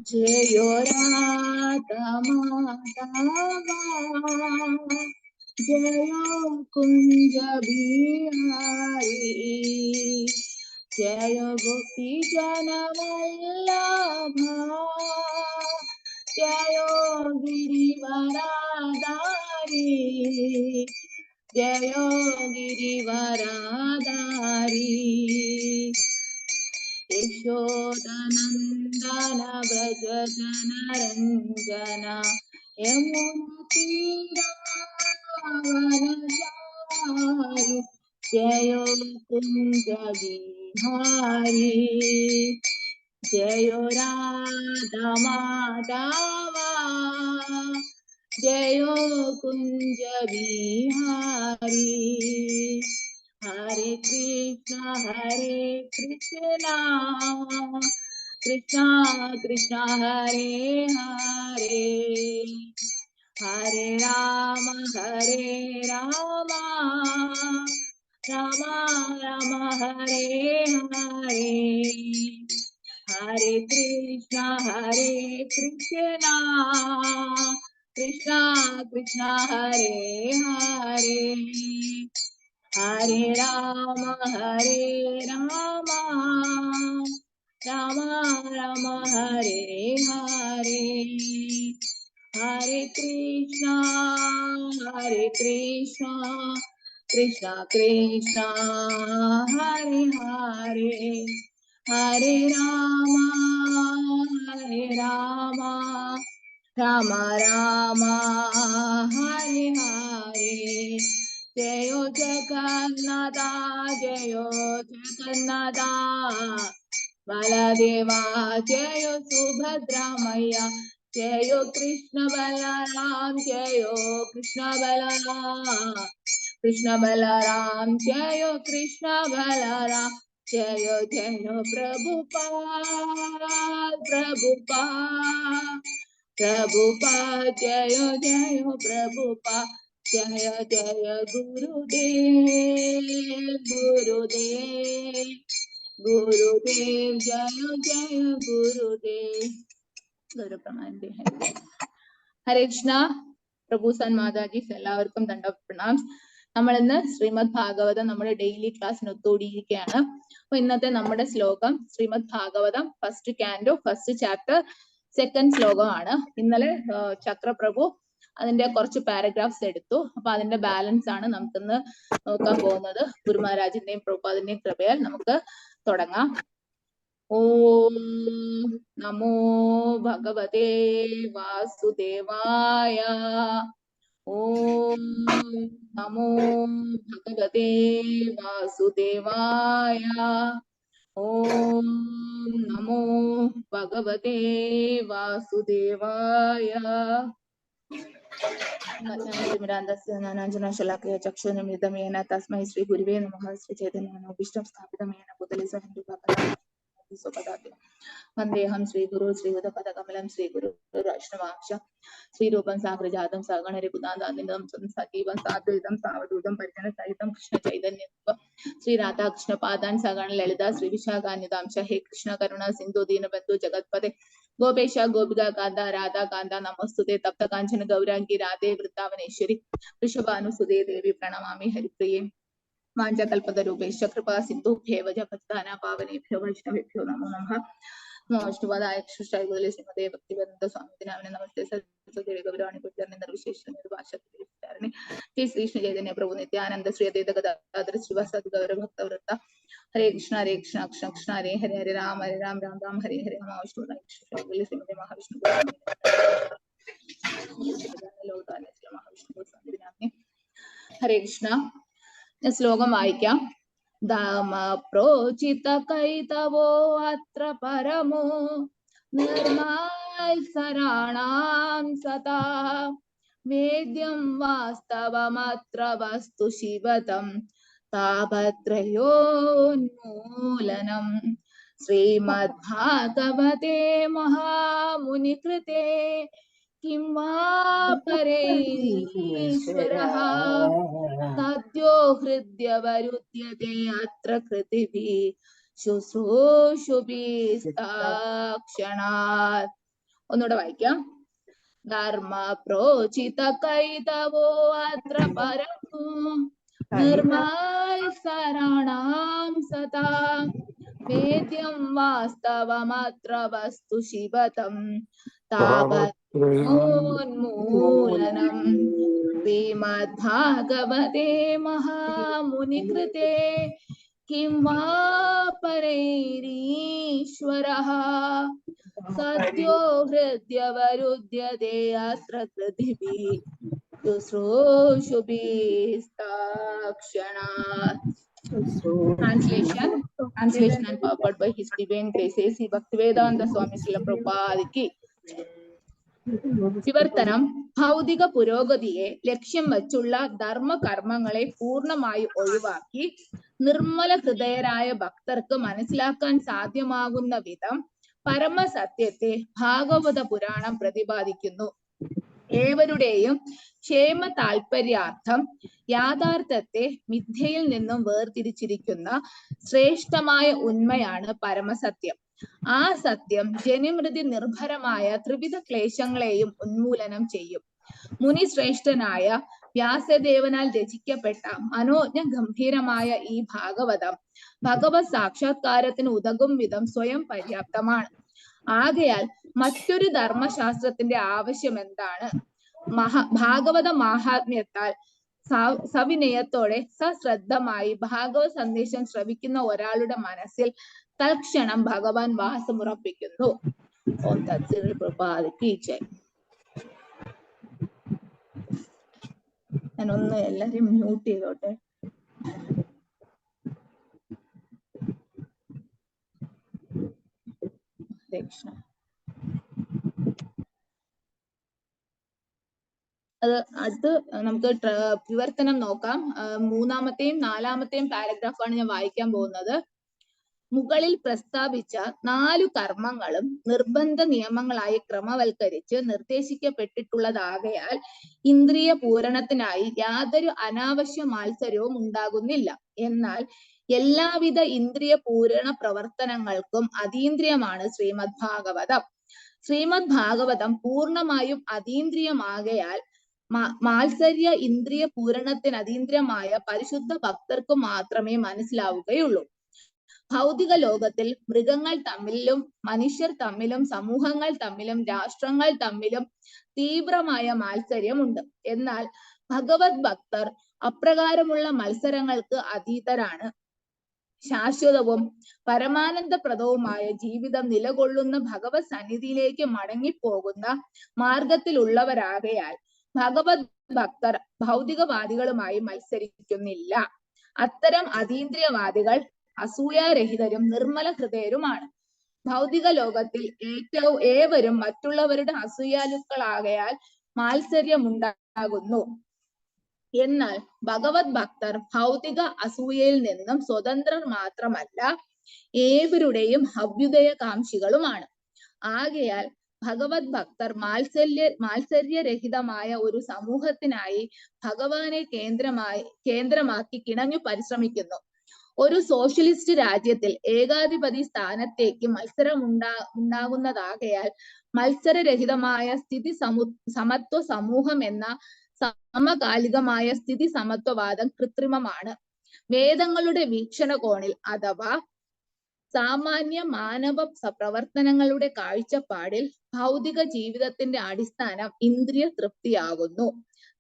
जयो राधा माधवा जयो कुंज बिहारी जय गोपी जन वल्लभा जयो गिरिवराधारी जयो गिरिवराधारी यशोदनन्दन व्रज जनरञ्जन यमुनातीरावनचारि जयो कुञ्ज बिहारी जयो राधा माधवा जयो कुञ्ज बिहारी हरे कृष्ण कृष्ण कृष्ण हरे हरे हरे राम राम राम हरे हरे हरे कृष्ण कृष्ण कृष्ण हरे हरे हरे राम राम राम हरे हरे हरे कृष्ण कृष्ण कृष्ण हरे हरे हरे राम राम राम हरे हरे जयो जगन्नाथ बलदेवा जयो सुभद्रा मैया जयो कृष्ण बलराम जयो कृष्ण बलराम जयो कृष्ण बलराम जयो जयो प्रभुपाद जयो जयो प्रभुपाद जय जय गुरुदेव जय जय गुरुदेव ഗൗരവപ്രമാണന്റെ ഹരേ കൃഷ്ണ പ്രഭു സന്മാതാജീസ് എല്ലാവർക്കും ദണ്ഡപ്രണാം. നമ്മൾ ഇന്ന് ശ്രീമദ് ഭാഗവതം നമ്മുടെ ഡെയിലി ക്ലാസ്സിന് ഒത്തുകൂടിയിരിക്കുകയാണ്. അപ്പൊ ഇന്നത്തെ നമ്മുടെ ശ്ലോകം Srimad Bhagavatam first canto first chapter second ശ്ലോകമാണ്. ഇന്നലെ ചക്രപ്രഭു അതിന്റെ കുറച്ച് പാരഗ്രാഫ്സ് എടുത്തു. അപ്പൊ അതിന്റെ ബാലൻസ് ആണ് നമുക്കിന്ന് നോക്കാൻ പോകുന്നത്. ഗുരു മഹാരാജിന്റെയും പ്രഭുപാദിന്റെയും കൃപയാൽ നമുക്ക് തുടങ്ങാം. ഓം നമോ ഭഗവതേ വാസുദേവായ. ഓം നമോ ഭഗവതേ വാസുദേവായ. ഓം നമോ ഭഗവതേ വാസുദേവായ. ചക്ഷുനിമിതമേന തസ്മൈ ശ്രീ ഗുരുവേ നമഃ. ശ്രീ ചൈതന്യമനോഭീഷ്ടം സ്ഥാപിതമേന ഭൂതലേ വന്ദേഹം ശ്രീഗുരു ശ്രീയുതപദകമലം ശ്രീഗുരു വൈഷ്ണവാംശ ശ്രീരൂപം സാഗ്രജാതം സഗണ രഘുനാഥാന്വിതം സജീവം സാദ്വൈതം സാവധൂതം പരിജന സഹിതം കൃഷ്ണ ചൈതന്യം ശ്രീ രാധാകൃഷ്ണ പാദാൻ സഗണ ലളിത ശ്രീ വിശാഖാന്വിതാംശ. ഹേ കൃഷ്ണ കരുണ സിന്ധു ദീനബന്ധു ജഗത്പദേ ഗോപേശ ഗോപിക കാന്ത രാധാ കാന്ത നമസ്തുതേ. തപ്ത കാഞ്ചന ഗൗരാംഗി രാധേ വൃന്ദാവനേശ്വരി വൃഷഭാനുസുതേ ദേവി പ്രണമാമി ഹരിപ്രിയേ. വാഞ്ചകൽപതരൂപേശ്ച കൃപാ സിന്ധുഭ്യേവ ജഗത്പ്രധാന പാവനേഭ്യോ വൈഷ്ണവേഭ്യോ നമോ നമഃ. വിഷ്ണുപദായ കൃഷ്ണായ ശ്രീമതേ ഭക്തിവേദാന്ത സ്വാമിനാമിനെ നമസ്തേ. സരസ്വതി ഗൗരവാണി കുചാരണി നിർവിശേഷ നിർഭാഷാരണി ശ്രീ ശ്രീകൃഷ്ണ ചൈതന്യ പ്രഭു നിത്യാനന്ദ ശ്രീ അദ്വൈത ഗദാധര ശ്രീവാസാദി ഗൗരഭക്തവൃത്ത. ഹരേ കൃഷ്ണ കൃഷ്ണ കൃഷ്ണ ഹരേ ഹരേ ഹരേ രാം രാം ഹരേ ഹരേ നമ. വിഷ്ണുപദായ ശ്രീമതേ മഹാവിഷ്ണു മഹാവിഷ്ണു. ഹരേ കൃഷ്ണ. ശ്ലോകം വായിക്കാം. ധാമ പ്രോചിത കൈതവോ അത്ര പരമോ നിർമത്സരാണാം സദാ വേദ്യം വാസ്തവമത്ര വസ്തു ശിവതം താപത്രയോന്മൂലനം. ശ്രീമദ് ഭാഗവതേ മഹാമുനികൃതേ കിം വാ പരൈശ്വരഃ സദ്യോ ഹൃദ്യവരുദ്യത്തെ അത്ര കൃതിഭിः ശുശ്രൂഷുഭിസ്തക്ഷണാത്. ഒന്നുകൂടെ വായിക്കാം. ധർമ്മ പ്രോചിത കൈതവോ അത്ര പരമോ നിർമത്സരാണാം സദാ വേദ്യം വാസ്തവമത്ര വസ്തു ശിവതം താപത്രോന്മൂലനം ശ്രീമദ്ഭാഗവതേ മഹാമുനികൃതേ കിം വാ പരൈരീശ്വരഃ സദ്യോ ഹൃദ്യവരുദ്ധ്യതേ അത്ര കൃതിഭിः ശുശ്രൂഷുഭിസ്തക്ഷണാത്. Translation and purport by His Divine Grace Sri Bhaktivedanta Swami Srila Prabhupada ki. വിവർത്തനം: ഭൗതിക പുരോഗതിയെ ലക്ഷ്യം വച്ചുള്ള ധർമ്മകർമ്മങ്ങളെ പൂർണ്ണമായി ഒഴിവാക്കി നിർമ്മല ഹൃദയരായ ഭക്തർക്ക് മനസ്സിലാക്കാൻ സാധ്യമാകുന്ന വിധം പരമസത്യത്തെ ഭാഗവത പുരാണം പ്രതിപാദിക്കുന്നു. ഏവരുടെയും ക്ഷേമ താൽപര്യാർത്ഥം യാഥാർത്ഥ്യത്തെ മിഥ്യയിൽ നിന്നും വേർതിരിച്ചിരിക്കുന്ന ശ്രേഷ്ഠമായ ഉണ്മയാണ് പരമസത്യം. ആ സത്യം ജനിമൃതി നിർഭരമായ ത്രിവിധ ക്ലേശങ്ങളെയും ഉന്മൂലനം ചെയ്യും. മുനിശ്രേഷ്ഠനായ വ്യാസദേവനാൽ രചിക്കപ്പെട്ട മനോജ്ഞ ഗംഭീരമായ ഈ ഭാഗവതം ഭഗവത് സാക്ഷാത്കാരത്തിന് ഉതകും വിധം സ്വയം പര്യാപ്തമാണ്. ആകയാൽ മറ്റൊരു ധർമ്മശാസ്ത്രത്തിന്റെ ആവശ്യം എന്താണ്? ഭാഗവത മാഹാത്മ്യത്താൽ സവിനയത്തോടെ സശ്രദ്ധമായി ഭാഗവത സന്ദേശം ശ്രവിക്കുന്ന ഒരാളുടെ മനസ്സിൽ തൽക്ഷണം ഭഗവാൻ വാസമുറപ്പിക്കുന്നു. ഓം തത്സൽ പ്രഭാതക്ക് ജയ്. ഞാനൊന്ന് എല്ലാരെയും മ്യൂട്ട് ചെയ്തോട്ടെ. കൃഷ്ണ. അടുത്ത് നമുക്ക് വിവർത്തനം നോക്കാം. മൂന്നാമത്തെയും നാലാമത്തെയും പാരഗ്രാഫാണ് ഞാൻ വായിക്കാൻ പോകുന്നത്. മുകളിൽ പ്രസ്താവിച്ച 4 കർമ്മങ്ങളും നിർബന്ധ നിയമങ്ങളായി ക്രമവൽക്കരിച്ച് നിർദ്ദേശിക്കപ്പെട്ടിട്ടുള്ളതാകയാൽ ഇന്ദ്രിയ പൂരണത്തിനായി യാതൊരു അനാവശ്യ മത്സരവും ഉണ്ടാകുന്നില്ല. എന്നാൽ എല്ലാവിധ ഇന്ദ്രിയ പൂരണ പ്രവർത്തനങ്ങൾക്കും അതീന്ദ്രിയമാണ് ശ്രീമദ് ഭാഗവതം. ശ്രീമദ് ഭാഗവതം പൂർണ്ണമായും അതീന്ദ്രിയമാകയാൽ മാത്സര്യ ഇന്ദ്രിയ പൂരണത്തിന് അതീന്ദ്രിയമായ പരിശുദ്ധ ഭക്തർക്ക് മാത്രമേ മനസ്സിലാവുകയുള്ളൂ. ഭൗതിക ലോകത്തിൽ മൃഗങ്ങൾ തമ്മിലും മനുഷ്യർ തമ്മിലും സമൂഹങ്ങൾ തമ്മിലും രാഷ്ട്രങ്ങൾ തമ്മിലും തീവ്രമായ മാത്സര്യമുണ്ട്. എന്നാൽ ഭഗവത് ഭക്തർ അപ്രകാരമുള്ള മത്സരങ്ങൾക്ക് അതീതരാണ്. ശാശ്വതവും പരമാനന്ദപ്രദവുമായ ജീവിതം നിലകൊള്ളുന്ന ഭഗവത് സന്നിധിയിലേക്ക് മടങ്ങിപ്പോകുന്ന മാർഗത്തിലുള്ളവരാകയാൽ ഭഗവത് ഭക്തർ ഭൗതികവാദികളുമായി മത്സരിക്കുന്നില്ല. അത്തരം അതീന്ദ്രിയവാദികൾ അസൂയാരഹിതരും നിർമ്മല ഹൃദയരുമാണ്. ഭൗതിക ലോകത്തിൽ ഏവരും മറ്റുള്ളവരുടെ അസൂയാലുക്കളാകയാൽ മാത്സര്യമുണ്ടാകുന്നു. എന്നാൽ ഭഗവത് ഭക്തർ ഭൗതിക അസൂയയിൽ നിന്നും സ്വതന്ത്രർ മാത്രമല്ല, ഏവരുടെയും അഭ്യുദയകാംക്ഷികളുമാണ്. ആകയാൽ ഭഗവത് ഭക്തർ മാത്സര്യരഹിതമായ ഒരു സമൂഹത്തിനായി ഭഗവാനെ കേന്ദ്രമാക്കി കിണഞ്ഞു പരിശ്രമിക്കുന്നു. ഒരു സോഷ്യലിസ്റ്റ് രാജ്യത്തിൽ ഏകാധിപതി സ്ഥാനത്തേക്ക് മത്സരം ഉണ്ടാകുന്നതാകയാൽ മത്സരരഹിതമായ സ്ഥിതി സമത്വ സമൂഹം എന്ന സമകാലികമായ സ്ഥിതി സമത്വവാദം കൃത്രിമമാണ്. വേദങ്ങളുടെ വീക്ഷണകോണിൽ അഥവാ സാമാന്യ മാനവ പ്രവർത്തനങ്ങളുടെ കാഴ്ചപ്പാടിൽ ഭൗതിക ജീവിതത്തിന്റെ അടിസ്ഥാനം ഇന്ദ്രിയ തൃപ്തിയാകുന്നു.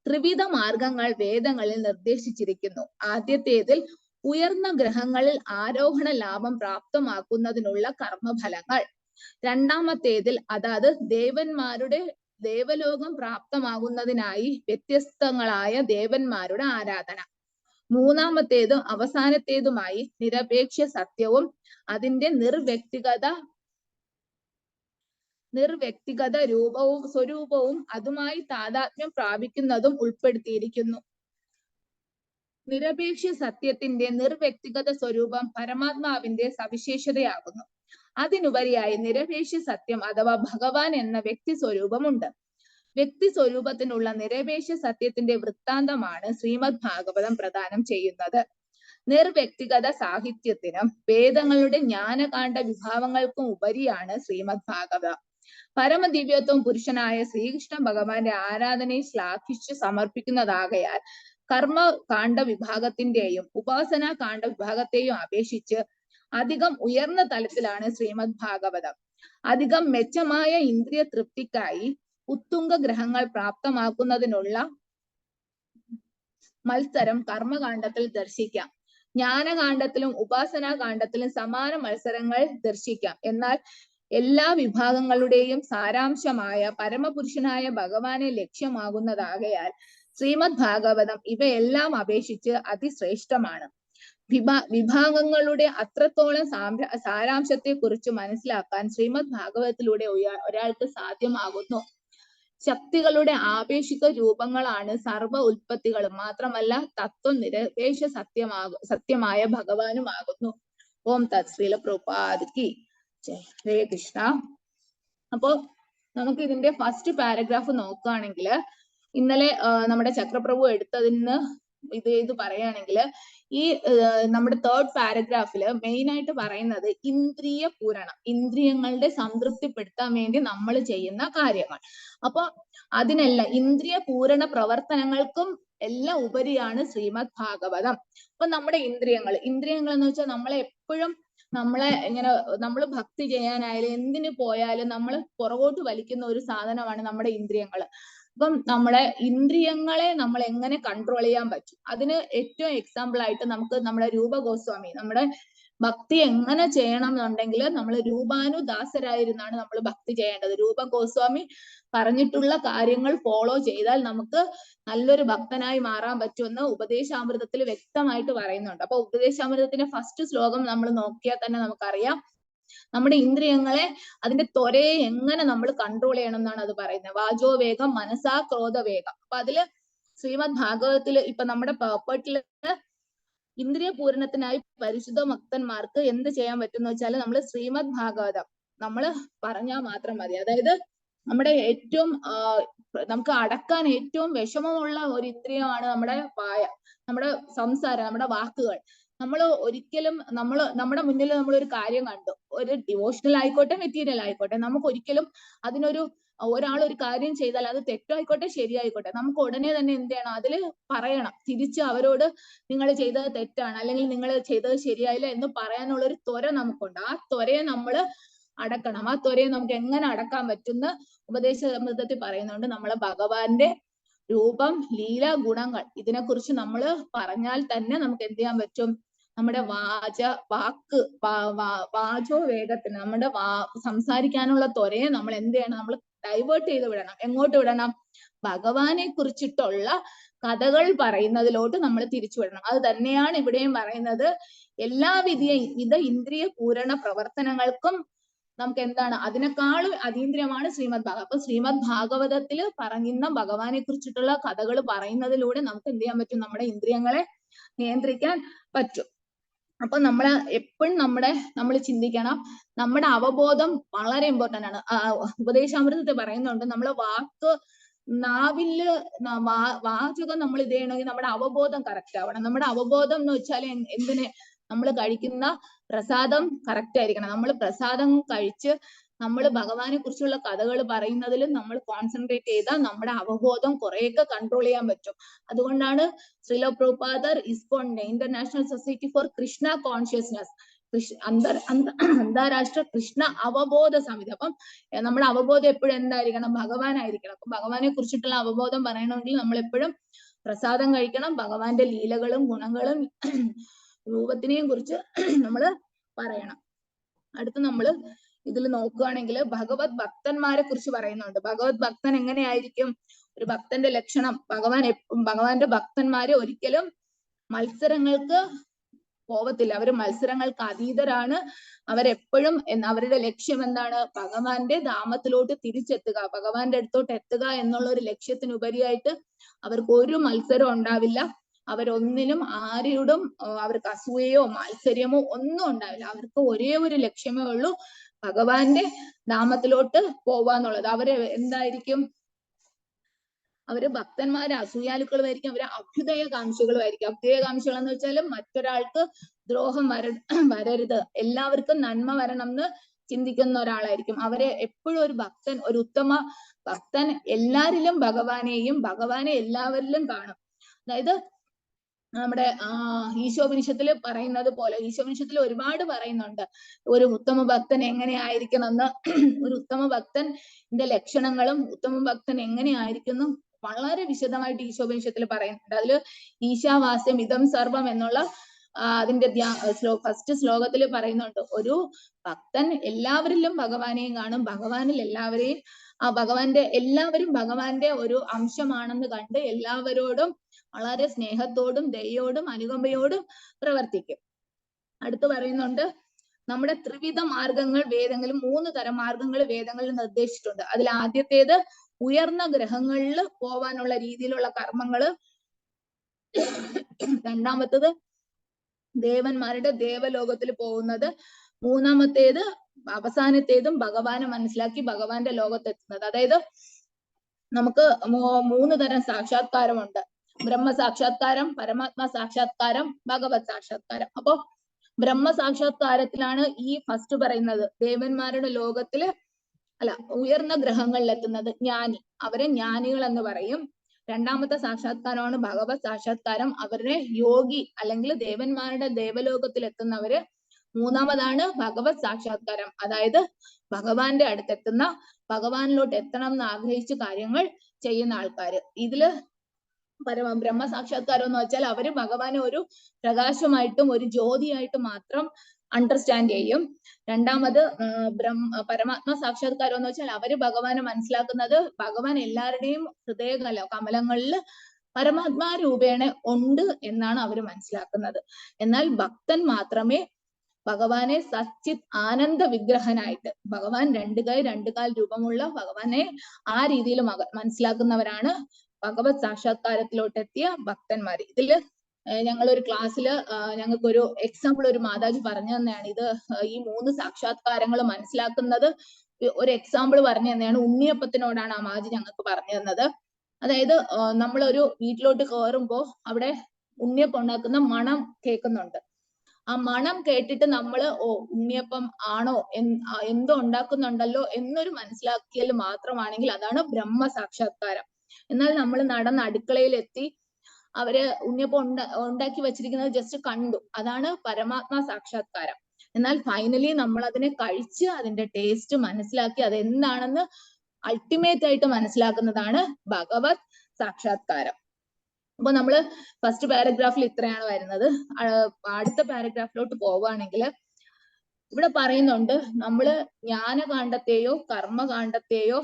ത്രിവിധ മാർഗങ്ങൾ വേദങ്ങളിൽ നിർദ്ദേശിച്ചിരിക്കുന്നു. ആദ്യത്തേതിൽ ഉയർന്ന ഗ്രഹങ്ങളിൽ ആരോഹണ ലാഭം പ്രാപ്തമാക്കുന്നതിനുള്ള കർമ്മഫലങ്ങൾ, രണ്ടാമത്തേതിൽ അതാത് ദേവലോകം പ്രാപ്തമാകുന്നതിനായി വ്യത്യസ്തങ്ങളായ ദേവന്മാരുടെ ആരാധന, മൂന്നാമത്തേതും അവസാനത്തേതുമായി നിരപേക്ഷ സത്യവും അതിന്റെ നിർവ്യക്തിഗത സ്വരൂപവും അതുമായി താദാത്മ്യം പ്രാപിക്കുന്നതും ഉൾപ്പെടുത്തിയിരിക്കുന്നു. നിരപേക്ഷ സത്യത്തിന്റെ നിർവ്യക്തിഗത സ്വരൂപം പരമാത്മാവിന്റെ സവിശേഷതയാകുന്നു. അതിനുപരിയായി നിരപേക്ഷ സത്യം അഥവാ ഭഗവാൻ എന്ന വ്യക്തി സ്വരൂപമുണ്ട്. വ്യക്തി സ്വരൂപത്തിനുള്ള നിരപേക്ഷ സത്യത്തിന്റെ വൃത്താന്തമാണ് ശ്രീമദ് ഭാഗവതം പ്രദാനം ചെയ്യുന്നത്. നിർവ്യക്തിഗത സാഹിത്യത്തിനും വേദങ്ങളുടെ ജ്ഞാനകാണ്ഡ വിഭാവങ്ങൾക്കും ഉപരിയാണ് ശ്രീമദ് ഭാഗവതം. പരമദിവ്യത്വം പുരുഷനായ ശ്രീകൃഷ്ണ ഭഗവാന്റെ ആരാധനയെ ശ്ലാഘിച്ച് സമർപ്പിക്കുന്നതാകയാൽ കർമ്മകാണ്ഡ വിഭാഗത്തിന്റെയും ഉപാസനാ കാണ്ഡ വിഭാഗത്തെയും അപേക്ഷിച്ച് അധികം ഉയർന്ന തലത്തിലാണ് ശ്രീമദ് ഭാഗവതം. അധികം മെച്ചമായ ഇന്ദ്രിയ തൃപ്തിക്കായി ഉത്തുംഗ ഗ്രഹങ്ങൾ പ്രാപ്തമാക്കുന്നതിനുള്ള മത്സരം കർമ്മകാണ്ഡത്തിൽ ദർശിക്കാം. ജ്ഞാനകാണ്ഡത്തിലും ഉപാസനാ കാണ്ഡത്തിലും സമാന മത്സരങ്ങൾ ദർശിക്കാം. എന്നാൽ എല്ലാ വിഭാഗങ്ങളുടെയും സാരാംശമായ പരമപുരുഷനായ ഭഗവാനെ ലക്ഷ്യമാകുന്നതാകയാൽ ശ്രീമദ് ഭാഗവതം ഇവയെല്ലാം അപേക്ഷിച്ച് അതിശ്രേഷ്ഠമാണ്. വിഭാഗങ്ങളുടെ അത്രത്തോളം സാരാംശത്തെ കുറിച്ച് മനസ്സിലാക്കാൻ ശ്രീമദ് ഭാഗവതത്തിലൂടെ ഒരാൾക്ക് സാധ്യമാകുന്നു. ശക്തികളുടെ ആപേക്ഷിക രൂപങ്ങളാണ് സർവ ഉൽപ്പത്തികളും. മാത്രമല്ല തത്വനിരപേക്ഷ സത്യമായ ഭഗവാനുമാകുന്നു. ഓം തത് ശ്രീല പ്രഭുപാദ് കി ജയ്. ഹരേ കൃഷ്ണ. അപ്പോ നമുക്ക് ഇതിന്റെ ഫസ്റ്റ് പാരഗ്രാഫ് നോക്കുകയാണെങ്കിൽ, ഇന്നലെ നമ്മുടെ ചക്രപ്രഭു എടുത്തതിന് ഇത് പറയുകയാണെങ്കിൽ, ഈ നമ്മുടെ തേർഡ് പാരഗ്രാഫില് മെയിൻ ആയിട്ട് പറയുന്നത് ഇന്ദ്രിയ പൂരണം, ഇന്ദ്രിയങ്ങളുടെ സംതൃപ്തിപ്പെടുത്താൻ വേണ്ടി നമ്മൾ ചെയ്യുന്ന കാര്യങ്ങൾ. അപ്പൊ അതിനെല്ലാം ഇന്ദ്രിയ പൂരണ പ്രവർത്തനങ്ങൾക്കും എല്ലാം ഉപരിയാണ് ശ്രീമദ് ഭാഗവതം. അപ്പൊ നമ്മുടെ ഇന്ദ്രിയങ്ങൾ എന്ന് വെച്ചാൽ നമ്മളെ എപ്പോഴും നമ്മൾ ഭക്തി ചെയ്യാനായാലും എന്തിനു പോയാലും നമ്മൾ പുറകോട്ട് വലിക്കുന്ന ഒരു സാധനമാണ് നമ്മുടെ ഇന്ദ്രിയങ്ങൾ. അപ്പം നമ്മുടെ ഇന്ദ്രിയങ്ങളെ നമ്മൾ എങ്ങനെ കൺട്രോൾ ചെയ്യാൻ പറ്റും, അതിന് ഏറ്റവും എക്സാമ്പിൾ ആയിട്ട് നമുക്ക് നമ്മുടെ രൂപ ഗോസ്വാമി, നമ്മുടെ ഭക്തി എങ്ങനെ ചെയ്യണം എന്നുണ്ടെങ്കിൽ നമ്മൾ രൂപാനുദാസരായിരുന്നാണ് നമ്മൾ ഭക്തി ചെയ്യേണ്ടത്. രൂപ ഗോസ്വാമി പറഞ്ഞിട്ടുള്ള കാര്യങ്ങൾ ഫോളോ ചെയ്താൽ നമുക്ക് നല്ലൊരു ഭക്തനായി മാറാൻ പറ്റുമെന്ന് ഉപദേശാമൃതത്തിൽ വ്യക്തമായിട്ട് പറയുന്നുണ്ട്. അപ്പൊ ഉപദേശാമൃതത്തിന്റെ ഫസ്റ്റ് ശ്ലോകം നമ്മൾ നോക്കിയാൽ തന്നെ നമുക്കറിയാം നമ്മുടെ ഇന്ദ്രിയങ്ങളെ, അതിന്റെ ത്വരയെ എങ്ങനെ നമ്മൾ കൺട്രോൾ ചെയ്യണം എന്നാണ് അത് പറയുന്നത്. വാചോ വേഗം, മനസാ ക്രോധ വേഗം. അപ്പൊ അതില് ശ്രീമദ് ഭാഗവതത്തില് ഇപ്പൊ നമ്മുടെ പേപ്പട്ടില് ഇന്ദ്രിയ പൂരണത്തിനായി പരിശുദ്ധ ഭക്തന്മാർക്ക് എന്ത് ചെയ്യാൻ പറ്റുന്ന വെച്ചാൽ നമ്മൾ ശ്രീമദ് ഭാഗവതം നമ്മൾ പറഞ്ഞാൽ മാത്രം മതി. അതായത് നമ്മുടെ ഏറ്റവും നമുക്ക് അടക്കാൻ ഏറ്റവും വിഷമമുള്ള ഒരു ഇന്ദ്രിയമാണ് നമ്മുടെ വായ, നമ്മുടെ സംസാരം, നമ്മുടെ വാക്കുകൾ. നമ്മൾ ഒരിക്കലും നമ്മുടെ മുന്നിൽ നമ്മൾ ഒരു കാര്യം കണ്ടു, ഒരു ഡിവോഷണൽ ആയിക്കോട്ടെ മെറ്റീരിയൽ ആയിക്കോട്ടെ, നമുക്ക് ഒരിക്കലും അതിനൊരു ഒരാൾ ഒരു കാര്യം ചെയ്താൽ അത് തെറ്റായിക്കോട്ടെ ശരിയായിക്കോട്ടെ, നമുക്ക് ഉടനെ തന്നെ എന്ത് ചെയ്യണം, അതില് പറയണം, തിരിച്ച് അവരോട് നിങ്ങൾ ചെയ്തത് തെറ്റാണ് അല്ലെങ്കിൽ നിങ്ങൾ ചെയ്തത് ശരിയായില്ല എന്ന് പറയാനുള്ള ഒരു ത്വര നമുക്കുണ്ട്. ആ ത്വരയെ നമ്മൾ അടക്കണം. ആ ത്വരയെ നമുക്ക് എങ്ങനെ അടക്കാൻ പറ്റുന്ന ഉപദേശാമൃതത്തിൽ പറയുന്നുണ്ട്. നമ്മളെ ഭഗവാന്റെ രൂപം, ലീല, ഗുണങ്ങൾ ഇതിനെക്കുറിച്ച് നമ്മൾ പറഞ്ഞാൽ തന്നെ നമുക്ക് എന്ത് ചെയ്യാൻ പറ്റും, നമ്മുടെ വാചോ വേഗത്തിന്, നമ്മുടെ സംസാരിക്കാനുള്ള ത്വരയെ നമ്മൾ എന്ത് ചെയ്യണം, നമ്മൾ ഡൈവേർട്ട് ചെയ്ത് വിടണം. എങ്ങോട്ട് വിടണം? ഭഗവാനെ കുറിച്ചിട്ടുള്ള കഥകൾ പറയുന്നതിലോട്ട് നമ്മൾ തിരിച്ചു വിടണം. അത് തന്നെയാണ് ഇവിടെയും പറയുന്നത്. എല്ലാവിധ ഇന്ദ്രിയ പൂരണ പ്രവർത്തനങ്ങൾക്കും നമുക്ക് എന്താണ്, അതിനേക്കാളും അതീന്ദ്രിയമാണ് ശ്രീമദ് ഭാഗവതം. അപ്പൊ ശ്രീമദ് ഭാഗവതത്തിൽ പറയുന്ന ഭഗവാനെ കുറിച്ചിട്ടുള്ള കഥകൾ പറയുന്നതിലൂടെ നമുക്ക് എന്ത് ചെയ്യാൻ പറ്റും, നമ്മുടെ ഇന്ദ്രിയങ്ങളെ നിയന്ത്രിക്കാൻ പറ്റും. അപ്പൊ എപ്പോഴും നമ്മൾ ചിന്തിക്കണം, നമ്മുടെ അവബോധം വളരെ ഇമ്പോർട്ടന്റ് ആണ്. ഉപദേശാമൃതത്തിൽ പറയുന്നുണ്ട്, നമ്മളെ നാവില് വാചകം നമ്മൾ ഇത് ചെയ്യണമെങ്കിൽ നമ്മുടെ അവബോധം കറക്റ്റ് ആവണം. നമ്മുടെ അവബോധം എന്ന് വെച്ചാൽ എന്തിന്, നമ്മൾ കഴിക്കുന്ന പ്രസാദം കറക്റ്റ് ആയിരിക്കണം. നമ്മൾ പ്രസാദം കഴിച്ച് നമ്മൾ ഭഗവാനെ കുറിച്ചുള്ള കഥകൾ പറയുന്നതിലും നമ്മൾ കോൺസെൻട്രേറ്റ് ചെയ്താൽ നമ്മുടെ അവബോധം കുറെയൊക്കെ കൺട്രോൾ ചെയ്യാൻ പറ്റും. അതുകൊണ്ടാണ് Srila Prabhupada ISKCON, international society for Krishna consciousness, അന്താരാഷ്ട്ര കൃഷ്ണ അവബോധ സമിതി. അപ്പം നമ്മുടെ അവബോധം എപ്പോഴും എന്തായിരിക്കണം, ഭഗവാനായിരിക്കണം. അപ്പൊ ഭഗവാനെ കുറിച്ചിട്ടുള്ള അവബോധം പറയണമെങ്കിൽ നമ്മൾ എപ്പോഴും പ്രസാദം കഴിക്കണം, ഭഗവാന്റെ ലീലകളും ഗുണങ്ങളും രൂപത്തിനെയും കുറിച്ച് നമ്മൾ പറയണം. അടുത്ത് നമ്മൾ ഇതിൽ നോക്കുകയാണെങ്കിൽ ഭഗവത് ഭക്തന്മാരെ കുറിച്ച് പറയുന്നുണ്ട്. ഭഗവത് ഭക്തൻ എങ്ങനെയായിരിക്കും, ഒരു ഭക്തന്റെ ലക്ഷണം, ഭഗവാന്റെ ഭക്തന്മാര് ഒരിക്കലും മത്സരങ്ങൾക്ക് പോവത്തില്ല. അവര് മത്സരങ്ങൾക്ക് അതീതരാണ്. അവരെപ്പോഴും അവരുടെ ലക്ഷ്യം എന്താണ്, ഭഗവാന്റെ ധാമത്തിലോട്ട് തിരിച്ചെത്തുക, ഭഗവാന്റെ അടുത്തോട്ട് എത്തുക എന്നുള്ള ഒരു ലക്ഷ്യത്തിനുപരിയായിട്ട് അവർക്ക് ഒരു മത്സരം ഉണ്ടാവില്ല. അവരൊന്നിനും ആരോടും അവർക്ക് അസൂയയോ മാത്സര്യമോ ഒന്നും ഉണ്ടാവില്ല. അവർക്ക് ഒരേ ഒരു ലക്ഷ്യമേ ഉള്ളൂ, ഭഗവാന്റെ ധാമത്തിലോട്ട് പോവാന്നുള്ളത്. അവര് എന്തായിരിക്കും, അവര് ഭക്തന്മാര് അസൂയാലുക്കളുമായിരിക്കും, അവര് അഭ്യുദയകാംക്ഷികളുമായിരിക്കും. അഭ്യുദയകാംക്ഷികൾ എന്ന് വെച്ചാൽ മറ്റൊരാൾക്ക് ദ്രോഹം വരരുത്, എല്ലാവർക്കും നന്മ വരണം എന്ന് ചിന്തിക്കുന്ന ഒരാളായിരിക്കും. അവരെ എപ്പോഴും ഒരു ഭക്തൻ, ഒരു ഉത്തമ ഭക്തൻ എല്ലാരിലും ഭഗവാനെയും ഭഗവാനെ എല്ലാവരിലും കാണും. അതായത് നമ്മുടെ ഈശോപനിഷത്തിൽ പറയുന്നത് പോലെ, ഈശോപനിഷത്തിൽ ഒരുപാട് പറയുന്നുണ്ട് ഒരു ഉത്തമ ഭക്തൻ എങ്ങനെയായിരിക്കണം എന്ന്. ഒരു ഉത്തമ ഭക്തന്റെ ലക്ഷണങ്ങളും ഉത്തമ ഭക്തൻ എങ്ങനെയായിരിക്കുന്നു വളരെ വിശദമായിട്ട് ഈശോപനിഷത്തിൽ പറയുന്നുണ്ട്. അതില് ഈശാവാസ്യം ഇതം സർവം എന്നുള്ള അതിന്റെ ഫസ്റ്റ് ശ്ലോകത്തിൽ പറയുന്നുണ്ട്, ഒരു ഭക്തൻ എല്ലാവരിലും ഭഗവാനെയും കാണും, ഭഗവാനിൽ എല്ലാവരെയും എല്ലാവരും ഭഗവാന്റെ ഒരു അംശമാണെന്ന് കണ്ട് എല്ലാവരോടും വളരെ സ്നേഹത്തോടും ദയോടും അനുകമ്പയോടും പ്രവർത്തിക്കും. അടുത്ത് പറയുന്നുണ്ട്, നമ്മുടെ ത്രിവിധ മാർഗങ്ങൾ വേദങ്ങളിൽ 3 തരം മാർഗങ്ങൾ വേദങ്ങളിൽ നിർദ്ദേശിച്ചിട്ടുണ്ട്. അതിൽ ആദ്യത്തേത് ഉയർന്ന ഗ്രഹങ്ങളിൽ പോവാനുള്ള രീതിയിലുള്ള കർമ്മങ്ങള്, രണ്ടാമത്തത് ദേവന്മാരുടെ ദേവലോകത്തിൽ പോകുന്നത്, മൂന്നാമത്തേത് അവസാനത്തേതും ഭഗവാനെ മനസ്സിലാക്കി ഭഗവാന്റെ ലോകത്തെത്തുന്നത്. അതായത് നമുക്ക് 3 തരം സാക്ഷാത്കാരമുണ്ട്. ബ്രഹ്മ സാക്ഷാത്കാരം, പരമാത്മാ സാക്ഷാത്കാരം, ഭഗവത് സാക്ഷാത്കാരം. അപ്പോ ബ്രഹ്മ സാക്ഷാത്കാരത്തിലാണ് ഈ ഫസ്റ്റ് പറയുന്നത്, ദേവന്മാരുടെ ലോകത്തില് ഉയർന്ന ഗ്രഹങ്ങളിൽ എത്തുന്നത് ജ്ഞാനി, അവരെ ജ്ഞാനികൾ എന്ന് പറയും. രണ്ടാമത്തെ സാക്ഷാത്കാരമാണ് ഭഗവത് സാക്ഷാത്കാരം, അവരെ യോഗി അല്ലെങ്കിൽ ദേവന്മാരുടെ ദേവലോകത്തിൽ എത്തുന്നവര്. മൂന്നാമതാണ് ഭഗവത് സാക്ഷാത്കാരം, അതായത് ഭഗവാന്റെ അടുത്തെത്തുന്ന, ഭഗവാനിലോട്ട് എത്തണം എന്ന് ആഗ്രഹിച്ച് കാര്യങ്ങൾ ചെയ്യുന്ന ആൾക്കാര്. ഇതില് ബ്രഹ്മ സാക്ഷാത്കാരം എന്ന് വെച്ചാൽ അവര് ഭഗവാനെ ഒരു പ്രകാശമായിട്ടും ഒരു ജ്യോതിയായിട്ടും മാത്രം അണ്ടർസ്റ്റാൻഡ് ചെയ്യും. രണ്ടാമത് പരമാത്മ സാക്ഷാത്കാരം എന്ന് വെച്ചാൽ അവര് ഭഗവാനെ മനസ്സിലാക്കുന്നത് ഭഗവാൻ എല്ലാവരുടെയും ഹൃദയ കമലങ്ങളിൽ പരമാത്മാ രൂപേണ ഉണ്ട് എന്നാണ് അവർ മനസ്സിലാക്കുന്നത്. എന്നാൽ ഭക്തൻ മാത്രമേ ഭഗവാനെ സച്ചിത് ആനന്ദ വിഗ്രഹനായിട്ട്, ഭഗവാൻ 2 കൈ 2 കാൽ രൂപമുള്ള ഭഗവാനെ ആ രീതിയിൽ മനസ്സിലാക്കുന്നവരാണ് ഭഗവത് സാക്ഷാത്കാരത്തിലോട്ട് എത്തിയ ഭക്തന്മാര്. ഇതില് ഞങ്ങളൊരു ക്ലാസ്സിൽ ഞങ്ങൾക്കൊരു എക്സാമ്പിൾ ഒരു മാതാജി പറഞ്ഞു തന്നെയാണ്. ഇത് ഈ 3 സാക്ഷാത്കാരങ്ങൾ മനസ്സിലാക്കുന്നത് ഒരു എക്സാമ്പിൾ പറഞ്ഞു തന്നെയാണ്. ഉണ്ണിയപ്പത്തിനോടാണ് ആ മാതാജി ഞങ്ങൾക്ക് പറഞ്ഞു തന്നത്. അതായത് നമ്മളൊരു വീട്ടിലോട്ട് കയറുമ്പോ അവിടെ ഉണ്ണിയപ്പം ഉണ്ടാക്കുന്ന മണം കേൾക്കുന്നുണ്ട്. ആ മണം കേട്ടിട്ട് നമ്മള് ഉണ്ണിയപ്പം ആണോ എന്തോ ഉണ്ടാക്കുന്നുണ്ടല്ലോ എന്നൊരു മനസ്സിലാക്കിയാൽ മാത്രമാണെങ്കിൽ അതാണ് ബ്രഹ്മ സാക്ഷാത്കാരം. എന്നാൽ നമ്മൾ നടന്ന് അടുക്കളയിൽ എത്തി അവര് ഉണ്ണിയപ്പം ഉണ്ടാക്കി വെച്ചിരിക്കുന്നത് ജസ്റ്റ് കണ്ടു, അതാണ് പരമാത്മാ സാക്ഷാത്കാരം. എന്നാൽ ഫൈനലി നമ്മൾ അതിനെ കഴിച്ച് അതിന്റെ ടേസ്റ്റ് മനസ്സിലാക്കി അതെന്താണെന്ന് അൾട്ടിമേറ്റ് ആയിട്ട് മനസ്സിലാക്കുന്നതാണ് ഭഗവത് സാക്ഷാത്കാരം. അപ്പൊ നമ്മള് ഫസ്റ്റ് പാരഗ്രാഫിൽ ഇത്രയാണ് വരുന്നത്. അടുത്ത പാരഗ്രാഫിലോട്ട് പോവുകയാണെങ്കിൽ ഇവിടെ പറയുന്നുണ്ട്, നമ്മള് ജ്ഞാനകാണ്ഡത്തെയോ കർമ്മകാണ്ഡത്തെയോ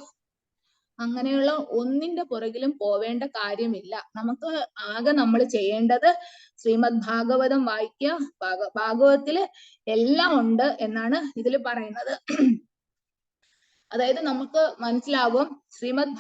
അങ്ങനെയുള്ള ഒന്നിന്റെ പുറകിലും പോവേണ്ട കാര്യമില്ല. നമുക്ക് ആകെ നമ്മൾ ചെയ്യേണ്ടത് ശ്രീമദ് ഭാഗവതം വായിക്കുക. ഭാഗവതത്തില് എല്ലാം ഉണ്ട് എന്നാണ് ഇതിൽ പറയുന്നത്. അതായത് നമുക്ക് മനസ്സിലാകും ശ്രീമദ്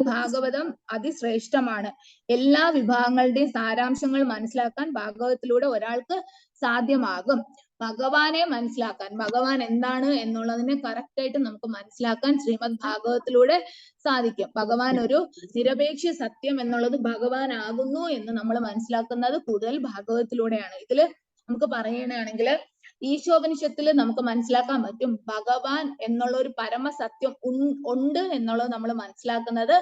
ഭാഗവതം അതിശ്രേഷ്ഠമാണ്. എല്ലാ വിഭാഗങ്ങളുടെയും സാരാംശങ്ങൾ മനസ്സിലാക്കാൻ ഭാഗവതത്തിലൂടെ ഒരാൾക്ക് സാധ്യമാകും. ഭഗവാനെ മനസ്സിലാക്കാൻ, ഭഗവാൻ എന്താണ് എന്നുള്ളതിനെ കറക്റ്റ് ആയിട്ട് നമുക്ക് മനസ്സിലാക്കാൻ ശ്രീമദ് ഭാഗവതത്തിലൂടെ സാധിക്കും. ഭഗവാൻ ഒരു നിരപേക്ഷ സത്യം എന്നുള്ളത് ഭഗവാൻ ആകുന്നു എന്ന് നമ്മൾ മനസ്സിലാക്കുന്നത് കൂടുതൽ ഭാഗവതത്തിലൂടെയാണ്. ഇതില് നമുക്ക് പറയുകയാണെങ്കിൽ ഈശോപനിഷത്തിൽ നമുക്ക് മനസ്സിലാക്കാൻ പറ്റും ഭഗവാൻ എന്നുള്ള ഒരു പരമസത്യം ഉണ്ട് എന്നുള്ളത് നമ്മൾ മനസ്സിലാക്കുന്നത്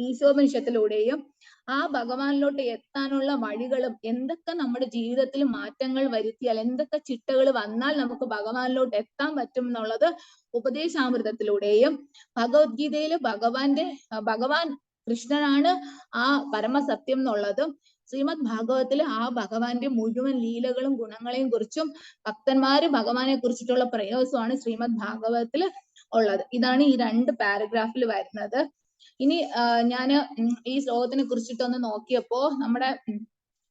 ഈശോപനിഷത്തിലൂടെയും ആ ഭഗവാനിലോട്ട് എത്താനുള്ള വഴികളും എന്തൊക്കെ നമ്മുടെ ജീവിതത്തിൽ മാറ്റങ്ങൾ വരുത്തിയാൽ എന്തൊക്കെ ചിട്ടകൾ വന്നാൽ നമുക്ക് ഭഗവാനിലോട്ട് എത്താൻ പറ്റും എന്നുള്ളത് ഉപദേശാമൃതത്തിലൂടെയും ഭഗവത്ഗീതയിൽ ഭഗവാൻ കൃഷ്ണനാണ് ആ പരമസത്യം എന്നുള്ളതും ശ്രീമദ് ഭാഗവതത്തില് ആ ഭഗവാന്റെ മുഴുവൻ ലീലകളും ഗുണങ്ങളെയും കുറിച്ചും ഭക്തന്മാര് ഭഗവാനെ കുറിച്ചിട്ടുള്ള പ്രയോഗമാണ് ശ്രീമദ് ഭാഗവതത്തിൽ ഉള്ളത്. ഇതാണ് ഈ 2 പാരഗ്രാഫിൽ വരുന്നത്. ഇനി ഞാന് ഈ ശ്ലോകത്തിനെ കുറിച്ചിട്ടൊന്ന് നോക്കിയപ്പോ നമ്മുടെ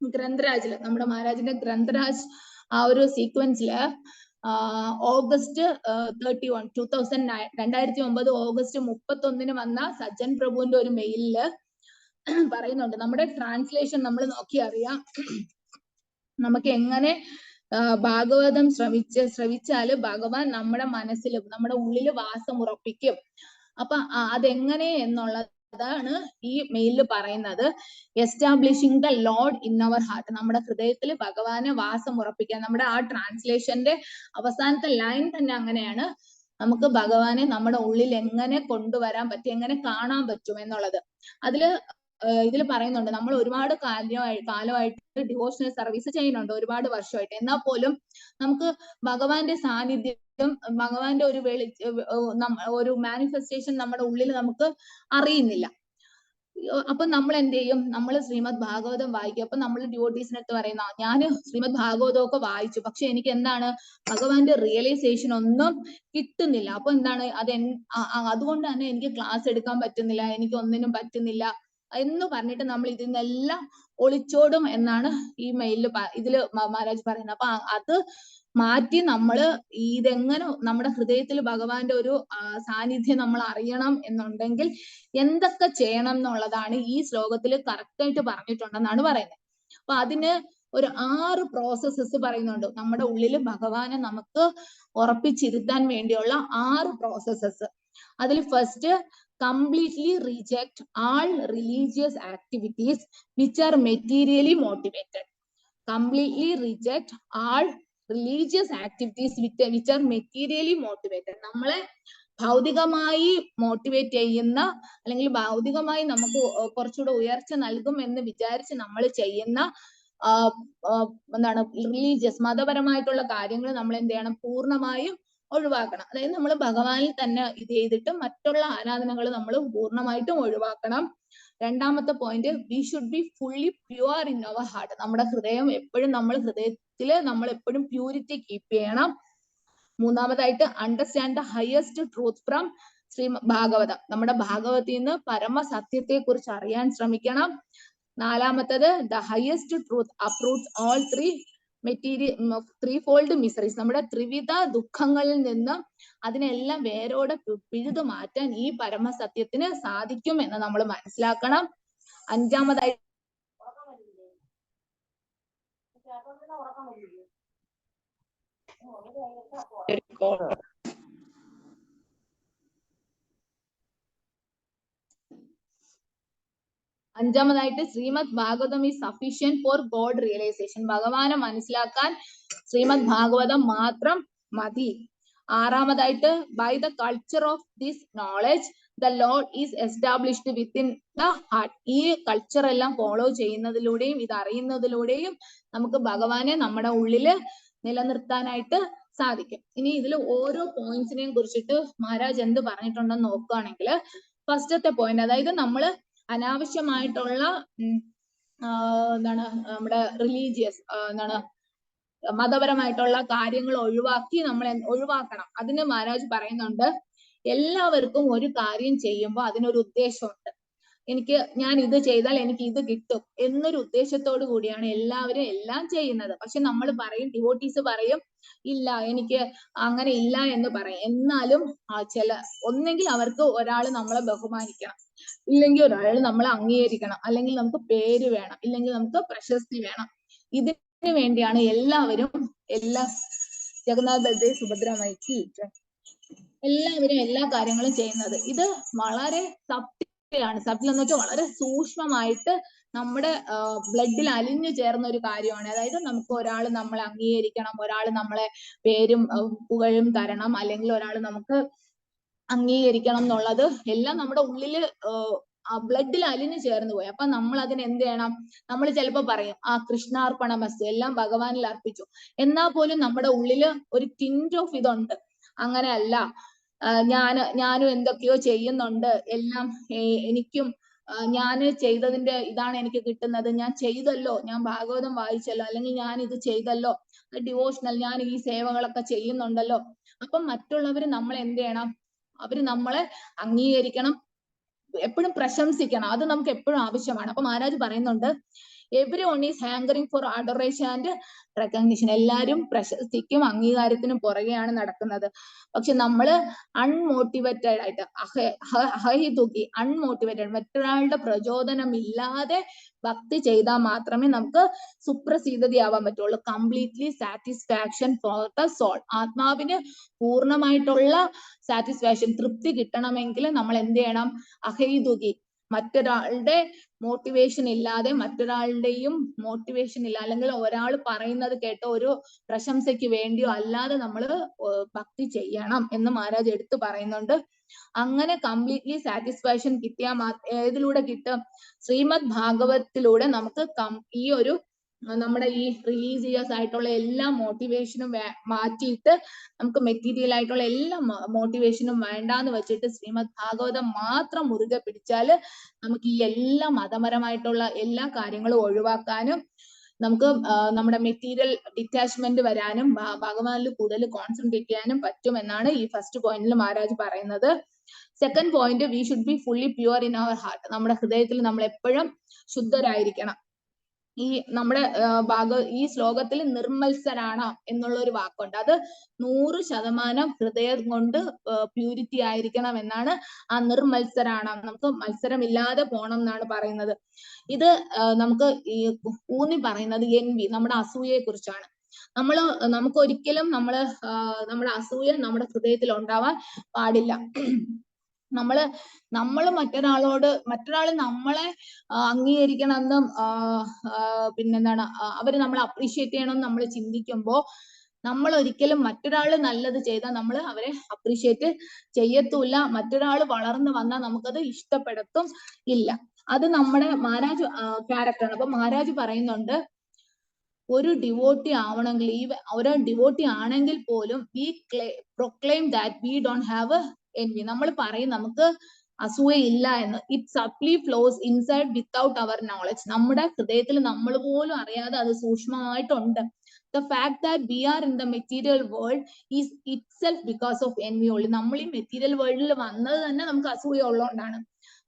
ഗ്രന്ഥരാജില്, നമ്മുടെ മഹാരാജിന്റെ ഗ്രന്ഥരാജ് ആ ഒരു സീക്വൻസില് ഓഗസ്റ്റ് 31, 2009 ഓഗസ്റ്റ് 31 വന്ന സജ്ജൻ പ്രഭുവിന്റെ ഒരു മെയിലില് പറയുന്നുണ്ട്, നമ്മുടെ ട്രാൻസ്ലേഷൻ നമ്മൾ നോക്കി അറിയാം നമുക്ക് എങ്ങനെ ഭാഗവതം ശ്രവിച്ചാല് ഭഗവാൻ നമ്മുടെ മനസ്സിലും നമ്മുടെ ഉള്ളില് വാസം ഉറപ്പിക്കും. അപ്പൊ അതെങ്ങനെ എന്നുള്ളത് അതാണ് ഈ മെയിലിൽ പറയുന്നത്. Establishing the Lord in our heart. നമ്മുടെ ഹൃദയത്തിൽ ഭഗവാനെ വാസം ഉറപ്പിക്കാൻ. നമ്മുടെ ആ ട്രാൻസ്ലേഷന്റെ അവസാനത്തെ ലൈൻ തന്നെ അങ്ങനെയാണ്. നമുക്ക് ഭഗവാനെ നമ്മുടെ ഉള്ളിൽ എങ്ങനെ കൊണ്ടുവരാൻ പറ്റും, എങ്ങനെ കാണാൻ പറ്റും എന്നുള്ളത്. ഇതിൽ പറയുന്നുണ്ട്, നമ്മൾ ഒരുപാട് കാലമായിട്ട് ഡിവോഷണൽ സർവീസ് ചെയ്യുന്നുണ്ട്, ഒരുപാട് വർഷമായിട്ട്. എന്നാൽ പോലും നമുക്ക് ഭഗവാന്റെ സാന്നിധ്യം, ഭഗവാന്റെ ഒരു മാനിഫെസ്റ്റേഷൻ നമ്മുടെ ഉള്ളിൽ നമുക്ക് അറിയുന്നില്ല. അപ്പൊ നമ്മൾ എന്ത് ചെയ്യും? നമ്മൾ ശ്രീമദ് ഭാഗവതം വായിക്കും. അപ്പൊ നമ്മൾ ഡിവോട്ടീസിനടുത്ത് പറയുന്ന, ഞാൻ ശ്രീമദ് ഭാഗവതം ഒക്കെ വായിച്ചു, പക്ഷെ എനിക്ക് എന്താണ് ഭഗവാന്റെ റിയലൈസേഷൻ ഒന്നും കിട്ടുന്നില്ല. അപ്പൊ എന്താണ് അതുകൊണ്ട് തന്നെ എനിക്ക് ക്ലാസ് എടുക്കാൻ പറ്റുന്നില്ല, എനിക്ക് ഒന്നിനും പറ്റുന്നില്ല എന്ന് പറഞ്ഞിട്ട് നമ്മൾ ഇതിൽ നിന്നെല്ലാം ഒളിച്ചോടും എന്നാണ് ഈ ഇതില് മഹാരാജ് പറയുന്നത്. അപ്പൊ അത് മാറ്റി നമ്മള് ഇതെങ്ങനെ നമ്മുടെ ഹൃദയത്തിൽ ഭഗവാന്റെ ഒരു സാന്നിധ്യം നമ്മൾ അറിയണം എന്നുണ്ടെങ്കിൽ എന്തൊക്കെ ചെയ്യണം എന്നുള്ളതാണ് ഈ ശ്ലോകത്തിൽ കറക്റ്റ് ആയിട്ട് പറഞ്ഞിട്ടുണ്ടെന്നാണ് പറയുന്നത്. അപ്പൊ അതിന് ഒരു 6 പ്രോസസ്സസ് പറയുന്നുണ്ട്. നമ്മുടെ ഉള്ളിൽ ഭഗവാനെ നമുക്ക് ഉറപ്പിച്ചിരുത്താൻ വേണ്ടിയുള്ള 6 പ്രോസസ്സസ്. അതിൽ first, completely reject all religious activities which are materially motivated. Completely reject all religious activities which are materially motivated. നമ്മളെ ഭൗതികമായി മോട്ടിവേറ്റ് ചെയ്യുന്ന, അല്ലെങ്കിൽ ഭൗതികമായി നമുക്ക് കുറച്ചുകൂടെ ഉയർച്ച നൽകും എന്ന് വിചാരിച്ച് നമ്മൾ ചെയ്യുന്ന റിലീജിയസ്, മതപരമായിട്ടുള്ള കാര്യങ്ങൾ നമ്മൾ എന്ത് ചെയ്യണം? പൂർണ്ണമായും ഒഴിവാക്കണം. അതായത് നമ്മൾ ഭഗവാനിൽ തന്നെ ഇത് ചെയ്തിട്ട് മറ്റുള്ള ആരാധനകൾ നമ്മൾ പൂർണ്ണമായിട്ടും ഒഴിവാക്കണം. രണ്ടാമത്തെ point, we should be fully pure in our heart. നമ്മുടെ ഹൃദയം എപ്പോഴും, ഹൃദയത്തില് നമ്മൾ എപ്പോഴും പ്യൂരിറ്റി കീപ്പ് ചെയ്യണം. മൂന്നാമതായിട്ട്, understand the highest truth from Bhagavata. നമ്മുടെ ഭാഗവതത്തിൽ നിന്ന് പരമസത്യത്തെ കുറിച്ച് അറിയാൻ ശ്രമിക്കണം. നാലാമത്തത്, the highest truth approves all three fold miseries. നമ്മുടെ ത്രിവിധ ദുഃഖങ്ങളിൽ നിന്ന് അതിനെല്ലാം വേരോടെ പിഴുതു മാറ്റാൻ ഈ പരമസത്യത്തിന് സാധിക്കും എന്ന് നമ്മൾ മനസ്സിലാക്കണം. അഞ്ചാമതായി Srimad Bhagavatam is sufficient for God realization. ഭഗവാനെ മനസ്സിലാക്കാൻ ശ്രീമദ് ഭാഗവതം മാത്രം മതി. ആറാമതായിട്ട്, by the culture of this knowledge the Lord is established within the heart. ഈ കൾച്ചർ എല്ലാം ഫോളോ ചെയ്യുന്നതിലൂടെയും ഇത് അറിയുന്നതിലൂടെയും നമുക്ക് ഭഗവാനെ നമ്മുടെ ഉള്ളില് നിലനിർത്താനായിട്ട് സാധിക്കും. ഇനി ഇതിൽ ഓരോ പോയിന്റ്സിനെയും കുറിച്ചിട്ട് മഹാരാജ് എന്ത് പറഞ്ഞിട്ടുണ്ടെന്ന് നോക്കുകയാണെങ്കിൽ, ഫസ്റ്റത്തെ പോയിന്റ്, അതായത് നമ്മള് അനാവശ്യമായിട്ടുള്ള നമ്മുടെ റിലീജിയസ് മതപരമായിട്ടുള്ള കാര്യങ്ങൾ ഒഴിവാക്കണം. അതിന് മഹാരാജ് പറയുന്നുണ്ട്, എല്ലാവർക്കും ഒരു കാര്യം ചെയ്യുമ്പോൾ അതിനൊരു ഉദ്ദേശമുണ്ട്. ഞാൻ ഇത് ചെയ്താൽ എനിക്ക് ഇത് കിട്ടും എന്നൊരു ഉദ്ദേശത്തോടു കൂടിയാണ് എല്ലാവരും എല്ലാം ചെയ്യുന്നത്. പക്ഷെ നമ്മൾ പറയും, ഡിവോട്ടീസ് പറയും, ഇല്ല, എനിക്ക് അങ്ങനെ ഇല്ല എന്ന് പറയും. എന്നാലും ഒന്നെങ്കിൽ അവർക്ക് ഒരാൾ നമ്മളെ ബഹുമാനിക്കണം, ഇല്ലെങ്കിൽ ഒരാൾ നമ്മളെ അംഗീകരിക്കണം, അല്ലെങ്കിൽ നമുക്ക് പേര് വേണം, ഇല്ലെങ്കിൽ നമുക്ക് പ്രശസ്തി വേണം. ഇതിന് വേണ്ടിയാണ് എല്ലാവരും ജഗന്നാഥ് ബൽദേവ് സുഭദ്രമയ്ക്ക് എല്ലാവരും എല്ലാ കാര്യങ്ങളും ചെയ്യുന്നത്. ഇത് വളരെ സത്യമാണ്. സത്യം എന്ന് വെച്ചാൽ വളരെ സൂക്ഷ്മമായിട്ട് നമ്മുടെ ബ്ലഡിൽ അലിഞ്ഞു ചേർന്ന ഒരു കാര്യമാണ്. അതായത് നമുക്ക് ഒരാൾ നമ്മളെ അംഗീകരിക്കണം, ഒരാൾ നമ്മളെ പേരും പുകഴും തരണം, അല്ലെങ്കിൽ ഒരാൾ നമുക്ക് അംഗീകരിക്കണം എന്നുള്ളത് എല്ലാം നമ്മുടെ ഉള്ളില് ബ്ലഡിൽ അലിഞ്ഞു ചേർന്ന് പോയി. അപ്പൊ നമ്മൾ അതിന് എന്ത് ചെയ്യണം? നമ്മൾ ചിലപ്പോ പറയും, കൃഷ്ണാർപ്പണമസ്തു, എല്ലാം ഭഗവാനിൽ അർപ്പിച്ചു. എന്നാൽ പോലും നമ്മുടെ ഉള്ളില് ഒരു ടിന്റ് ഓഫ് ഇതുണ്ട്. അങ്ങനെയല്ല, ഞാനും എന്തൊക്കെയോ ചെയ്യുന്നുണ്ട്, എല്ലാം എനിക്കും ഞാൻ ചെയ്തതിന്റെ ഇതാണ് എനിക്ക് കിട്ടുന്നത്, ഞാൻ ചെയ്തല്ലോ, ഞാൻ ഭാഗവതം വായിച്ചല്ലോ, അല്ലെങ്കിൽ ഞാൻ ഇത് ചെയ്തല്ലോ, ഡിവോഷണൽ, ഞാൻ ഈ സേവകളൊക്കെ ചെയ്യുന്നുണ്ടല്ലോ. അപ്പം മറ്റുള്ളവർ നമ്മൾ എന്ത് ചെയ്യണം? അവര് നമ്മളെ അംഗീകരിക്കണം, എപ്പോഴും പ്രശംസിക്കണം. അത് നമുക്ക് എപ്പോഴും ആവശ്യമാണ്. അപ്പൊ മഹാരാജ് പറയുന്നുണ്ട്, everyone is hankering for adoration and recognition. എല്ലാരും പ്രശസ്തിക്കും അംഗീകാരത്തിനും പുറകെയാണ് നടക്കുന്നത്. പക്ഷെ നമ്മള് അൺമോട്ടിവേറ്റഡ് ആയിട്ട്, അൺമോട്ടിവേറ്റഡ്, മറ്റൊരാളുടെ പ്രചോദനം ഇല്ലാതെ ഭക്തി ചെയ്താൽ മാത്രമേ നമുക്ക് സുപ്രസിദ്ധതയാവാൻ പറ്റുള്ളൂ. Completely satisfaction for the soul. ആത്മാവിന് പൂർണ്ണമായിട്ടുള്ള സാറ്റിസ്ഫാക്ഷൻ, തൃപ്തി കിട്ടണമെങ്കിൽ നമ്മൾ എന്ത് ചെയ്യണം? അഹൈതുകി, മറ്റൊരാളുടെ മോട്ടിവേഷൻ ഇല്ലാതെ, മറ്റൊരാളുടെയും മോട്ടിവേഷൻ ഇല്ല, അല്ലെങ്കിൽ ഒരാൾ പറയുന്നത് കേട്ടോ ഒരു പ്രശംസയ്ക്ക് വേണ്ടിയോ അല്ലാതെ നമ്മൾ ഭക്തി ചെയ്യണം എന്ന് മഹാരാജ് എടുത്തു പറയുന്നുണ്ട്. അങ്ങനെ കംപ്ലീറ്റ്ലി സാറ്റിസ്ഫാക്ഷൻ കിട്ടിയാൽ ഏതിലൂടെ കിട്ടും? ശ്രീമദ് ഭാഗവത്തിലൂടെ നമുക്ക് ഈ ഒരു നമ്മുടെ ഈ റിലീജിയസ് ആയിട്ടുള്ള എല്ലാ മോട്ടിവേഷനും മാറ്റിയിട്ട് നമുക്ക് മെറ്റീരിയൽ ആയിട്ടുള്ള എല്ലാ മോട്ടിവേഷനും വേണ്ടാന്ന് വെച്ചിട്ട് ശ്രീമദ് ഭാഗവതം മാത്രം മുറുകെ പിടിച്ചാല് നമുക്ക് ഈ എല്ലാ മതപരമായിട്ടുള്ള എല്ലാ കാര്യങ്ങളും ഒഴിവാക്കാനും നമുക്ക് നമ്മുടെ മെറ്റീരിയൽ ഡിറ്റാച്ച്മെന്റ് വരാനും ഭഗവാനിൽ കൂടുതൽ കോൺസെൻട്രേറ്റ് ചെയ്യാനും പറ്റും എന്നാണ് ഈ ഫസ്റ്റ് പോയിന്റിൽ മഹാരാജ് പറയുന്നത്. Second point, we should be fully pure in our heart. നമ്മുടെ ഹൃദയത്തിൽ നമ്മൾ എപ്പോഴും ശുദ്ധരായിരിക്കണം. ഈ നമ്മുടെ ഈ ശ്ലോകത്തിൽ നിർമ്മത്സരാണ എന്നുള്ള ഒരു വാക്കുണ്ട്. അത് 100% ഹൃദയം കൊണ്ട് പ്യൂരിറ്റി ആയിരിക്കണം എന്നാണ് ആ നിർമ്മത്സരാണ. നമുക്ക് മത്സരമില്ലാതെ പോണം എന്നാണ് പറയുന്നത്. ഇത് നമുക്ക് ഈ ഊന്നി പറയുന്നത് envy, നമ്മുടെ അസൂയയെ കുറിച്ചാണ്. നമുക്ക് ഒരിക്കലും നമ്മുടെ അസൂയ നമ്മുടെ ഹൃദയത്തിൽ ഉണ്ടാവാൻ പാടില്ല. നമ്മൾ മറ്റൊരാൾ നമ്മളെ അംഗീകരിക്കണമെന്നും പിന്നെന്താണ് അവര് നമ്മളെ അപ്രീഷിയേറ്റ് ചെയ്യണമെന്ന് നമ്മൾ ചിന്തിക്കുമ്പോൾ നമ്മൾ ഒരിക്കലും മറ്റൊരാൾ നല്ലത് ചെയ്താൽ നമ്മൾ അവരെ അപ്രീഷിയേറ്റ് ചെയ്യത്തുമില്ല. മറ്റൊരാൾ വളർന്നു വന്നാൽ നമുക്കത് ഇഷ്ടപ്പെടത്തും ഇല്ല. അത് നമ്മുടെ മഹാരാജ് ക്യാരക്ടറാണ്. അപ്പൊ മഹാരാജ് പറയുന്നുണ്ട്, ഒരു ഡിവോട്ടി ആവണമെങ്കിൽ, ഒരു ഡിവോട്ടി ആണെങ്കിൽ പോലും we proclaim that we don't have envy. നമ്മൾ പറയും നമുക്ക് അസൂയ ഇല്ല എന്ന്. It supply flows inside without our knowledge. നമ്മുടെ ഹൃദയത്തിൽ നമ്മൾ പോലും അറിയാതെ അത് സൂക്ഷ്മമായിട്ടുണ്ട്. The fact that we are in the material world is itself because of envy only. നമ്മൾ ഈ മെറ്റീരിയൽ വേൾഡിൽ വന്നത് തന്നെ നമുക്ക് അസൂയ ഉള്ളതുകൊണ്ടാണ്.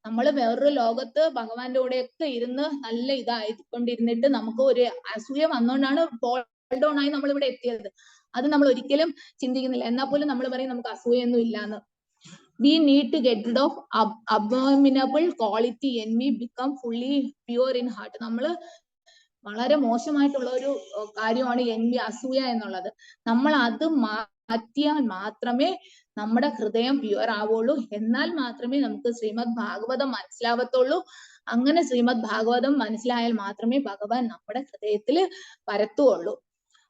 നമ്മൾ വേറൊരു ലോകത്ത് ഭഗവാന്റെ കൂടെയൊക്കെ ഇരുന്ന് നല്ല ഇതായിക്കൊണ്ടിരുന്നിട്ട് നമുക്ക് ഒരു അസൂയ വന്നുകൊണ്ടാണ് ഫോൾ ഡൗൺ ആയി നമ്മൾ ഇവിടെ എത്തിയത്. അത് നമ്മൾ ഒരിക്കലും ചിന്തിക്കുന്നില്ല. എന്നാൽ പോലും നമ്മൾ പറയും നമുക്ക് അസൂയൊന്നും ഇല്ലാന്ന്. We need to get rid of abominable quality envy, become fully pure in heart. നമ്മൾ വളരെ മോശമായിട്ടുള്ള ഒരു കാര്യമാണ് envy, അസൂയ എന്നുള്ളത്. നമ്മൾ അത് മാറ്റിയാൽ മാത്രമേ നമ്മുടെ ഹൃദയം പ്യുവർ ആവുള്ളൂ. എന്നാൽ മാത്രമേ നമുക്ക് ശ്രീമദ് ഭാഗവതം മനസ്സിലാവത്തുള്ളൂ. അങ്ങനെ ശ്രീമദ് ഭാഗവതം മനസ്സിലായാൽ മാത്രമേ ഭഗവാൻ നമ്മുടെ ഹൃദയത്തിൽ പരത്തുള്ളൂ.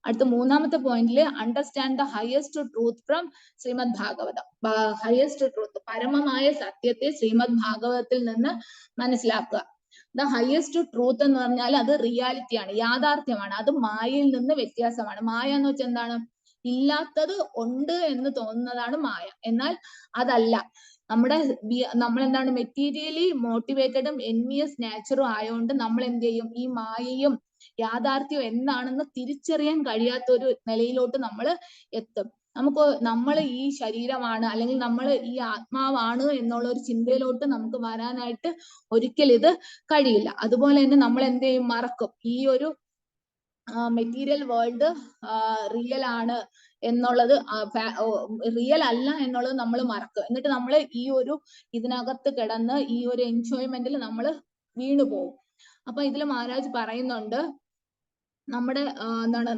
അടുത്ത മൂന്നാമത്തെ പോയിന്റില്, understand the highest truth from Srimad Bhagavatam. Highest truth, പരമമായ സത്യത്തെ ശ്രീമദ് ഭാഗവതത്തിൽ നിന്ന് മനസ്സിലാക്കുക. ദ ഹയസ്റ്റ് ട്രൂത്ത് എന്ന് പറഞ്ഞാൽ അത് റിയാലിറ്റിയാണ്, യാഥാർത്ഥ്യമാണ്. അത് മായയിൽ നിന്ന് വ്യത്യാസമാണ്. മായ എന്ന് വെച്ചാൽ എന്താണ്? ഇല്ലാത്തത് ഉണ്ട് എന്ന് തോന്നുന്നതാണ് മായ. എന്നാൽ അതല്ല. നമ്മളെന്താണ് മെറ്റീരിയലി മോട്ടിവേറ്റഡും envious നേച്ചറും ആയതുകൊണ്ട് നമ്മൾ എന്ത് ചെയ്യും? ഈ മായയും യാഥാർത്ഥ്യം എന്താണെന്ന് തിരിച്ചറിയാൻ കഴിയാത്ത ഒരു നിലയിലോട്ട് നമ്മൾ എത്തും. നമ്മൾ ഈ ശരീരമാണ് അല്ലെങ്കിൽ നമ്മൾ ഈ ആത്മാവാണ് എന്നുള്ള ഒരു ചിന്തയിലോട്ട് നമുക്ക് വരാനായിട്ട് ഒരിക്കലും ഇത് കഴിയില്ല. അതുപോലെ തന്നെ നമ്മൾ എന്ത് ചെയ്യും? മറക്കും. ഈ ഒരു മെറ്റീരിയൽ വേൾഡ് റിയൽ ആണ് എന്നുള്ളത്, റിയൽ അല്ല എന്നുള്ളത് നമ്മൾ മറക്കും. എന്നിട്ട് നമ്മൾ ഈ ഒരു ഇതിനകത്ത് കിടന്ന് ഈ ഒരു എൻജോയ്മെന്റിൽ നമ്മൾ വീണു പോകും. അപ്പൊ ഇതിൽ മഹാരാജ് പറയുന്നുണ്ട്,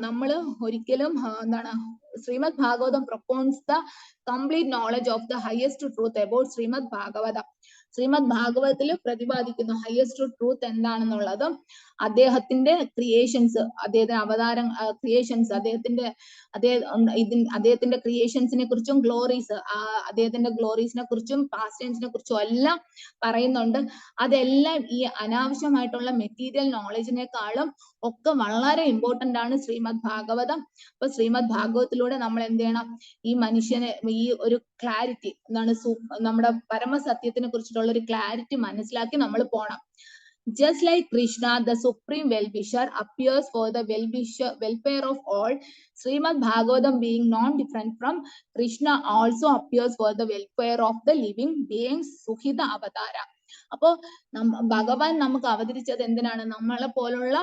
നമ്മൾ ഒരിക്കലും Srimad Bhagavatam propounds the complete knowledge of the highest truth about Srimad Bhagavatam. Srimad ഭാഗവതത്തിൽ പ്രതിപാദിക്കുന്ന ഹയസ്റ്റ് ട്രൂത്ത് എന്താണെന്നുള്ളതും അദ്ദേഹത്തിന്റെ ക്രിയേഷൻസ്, അദ്ദേഹത്തിന്റെ ക്രിയേഷൻസ്, അദ്ദേഹത്തിന്റെ ക്രിയേഷൻസിനെ കുറിച്ചും ഗ്ലോറീസ്, അദ്ദേഹത്തിന്റെ ഗ്ലോറീസിനെ കുറിച്ചും പാസ്റ്റേൺസിനെ കുറിച്ചും എല്ലാം പറയുന്നുണ്ട്. അതെല്ലാം ഈ അനാവശ്യമായിട്ടുള്ള മെറ്റീരിയൽ നോളജിനേക്കാളും ഒക്കെ വളരെ ഇമ്പോർട്ടന്റ് ആണ് ശ്രീമദ് ഭാഗവതം. അപ്പൊ ശ്രീമദ് ഭാഗവതത്തിലൂടെ നമ്മൾ എന്ത് ചെയ്യണം? ഈ മനുഷ്യനെ ഈ ഒരു ക്ലാരിറ്റി നമ്മുടെ പരമസത്യത്തിനെ കുറിച്ചിട്ടുള്ള ഒരു ക്ലാരിറ്റി മനസ്സിലാക്കി നമ്മൾ പോണം. Just like Krishna, the supreme well-wisher, appears for the welfare of all, Srimad Bhagavatam being non-different from Krishna also appears for the welfare of the living beings, Suhita Avatara. അപ്പോ ഭഗവാൻ നമുക്ക് അവതരിച്ചത് എന്തിനാണ്? നമ്മളെ പോലുള്ള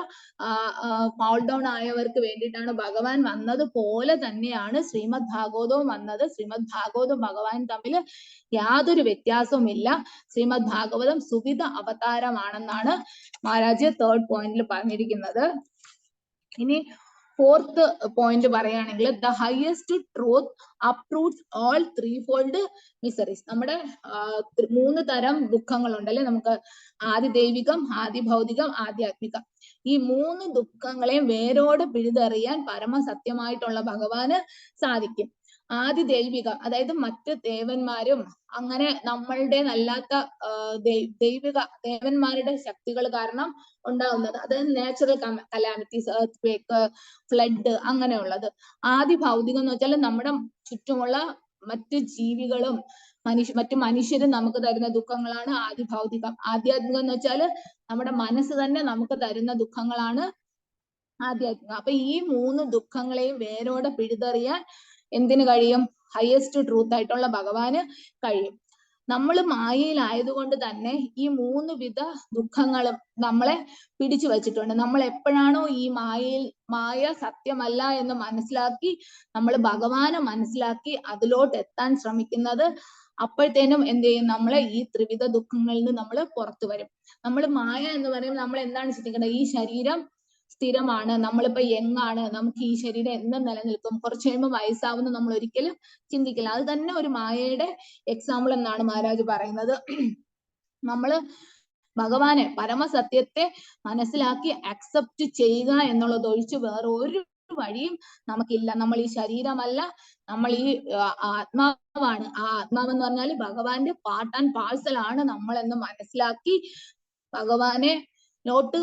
ഫാൾ ഡൗൺ ആയവർക്ക് വേണ്ടിയിട്ടാണ് ഭഗവാൻ വന്നത് പോലെ തന്നെയാണ് ശ്രീമദ് ഭാഗവതവും വന്നത്. ശ്രീമദ് ഭാഗവതവും ഭഗവാൻ തമ്മിൽ യാതൊരു വ്യത്യാസവും ഇല്ല. ശ്രീമദ് ഭാഗവതം സുവിധ അവതാരമാണെന്നാണ് മഹാരാജ് തേർഡ് പോയിന്റിൽ പറഞ്ഞിരിക്കുന്നത്. ഇനി ഫോർത്ത് പോയിന്റ് പറയുകയാണെങ്കിൽ the highest truth approves all three fold miseries. നമ്മുടെ 3 തരം ദുഃഖങ്ങളുണ്ട് അല്ലെ നമുക്ക്, ആദി ദൈവികം, ആദി ഭൗതികം, ആധ്യാത്മികം. ഈ 3 ദുഃഖങ്ങളെയും വേരോട് പിഴുതെറിയാൻ പരമസത്യമായിട്ടുള്ള ഭഗവാന് സാധിക്കും. ആദി ദൈവികം, അതായത് മറ്റ് ദേവന്മാരും അങ്ങനെ നമ്മളുടേതല്ലാത്ത ദൈവിക ദേവന്മാരുടെ ശക്തികൾ കാരണം ഉണ്ടാവുന്നത്, അത് natural calamities, earth quake, flood, അങ്ങനെയുള്ളത്. ആദി ഭൗതികം എന്ന് വെച്ചാൽ നമ്മുടെ ചുറ്റുമുള്ള മറ്റ് ജീവികളും മറ്റു മനുഷ്യരും നമുക്ക് തരുന്ന ദുഃഖങ്ങളാണ് ആദി ഭൗതികം. ആധ്യാത്മികം എന്ന് വെച്ചാൽ നമ്മുടെ മനസ്സ് തന്നെ നമുക്ക് തരുന്ന ദുഃഖങ്ങളാണ് ആധ്യാത്മികം. അപ്പൊ ഈ 3 ദുഃഖങ്ങളെയും വേരോടെ പിഴുതെറിയാൻ എന്തിനു കഴിയും? ഹയസ്റ്റ് ട്രൂത്ത് ആയിട്ടുള്ള ഭഗവാന് കഴിയും. നമ്മൾ മായയിലായതുകൊണ്ട് തന്നെ ഈ 3 വിധ ദുഃഖങ്ങളും നമ്മളെ പിടിച്ചു വച്ചിട്ടുണ്ട്. നമ്മൾ എപ്പോഴാണോ ഈ മായ സത്യമല്ല എന്ന് മനസ്സിലാക്കി നമ്മൾ ഭഗവാനെ മനസ്സിലാക്കി അതിലോട്ട് എത്താൻ ശ്രമിക്കുന്നത്, അപ്പോഴത്തേനും എന്ത് ചെയ്യും? നമ്മളെ ഈ ത്രിവിധ ദുഃഖങ്ങളിൽ നിന്ന് നമ്മൾ പുറത്തു വരും. നമ്മൾ മായ എന്ന് പറയുമ്പോൾ നമ്മൾ എന്താണ് ചിന്തിക്കുന്നത്? ഈ ശരീരം സ്ഥിരമാണ്, നമ്മളിപ്പോ യങ്ങാണ്, നമുക്ക് ഈ ശരീരം എന്നും നിലനിൽക്കും, കുറച്ച് കഴിയുമ്പോൾ വയസ്സാവുന്ന നമ്മൾ ഒരിക്കലും ചിന്തിക്കില്ല. അത് തന്നെ ഒരു മായയുടെ എക്സാമ്പിൾ എന്നാണ് മഹാരാജ് പറയുന്നത്. നമ്മള് ഭഗവാനെ, പരമസത്യത്തെ മനസ്സിലാക്കി അക്സെപ്റ്റ് ചെയ്യുക എന്നുള്ളത് ഒഴിച്ച് വേറെ ഒരു വഴിയും നമുക്കില്ല. നമ്മൾ ഈ ശരീരമല്ല, നമ്മൾ ഈ ആത്മാവാണ്. ആ ആത്മാവെന്ന് പറഞ്ഞാൽ ഭഗവാന്റെ പാർട്ട് ആൻഡ് പാഴ്സൽ ആണ് നമ്മളെന്ന് മനസ്സിലാക്കി ഭഗവാനെ ലോട്ട്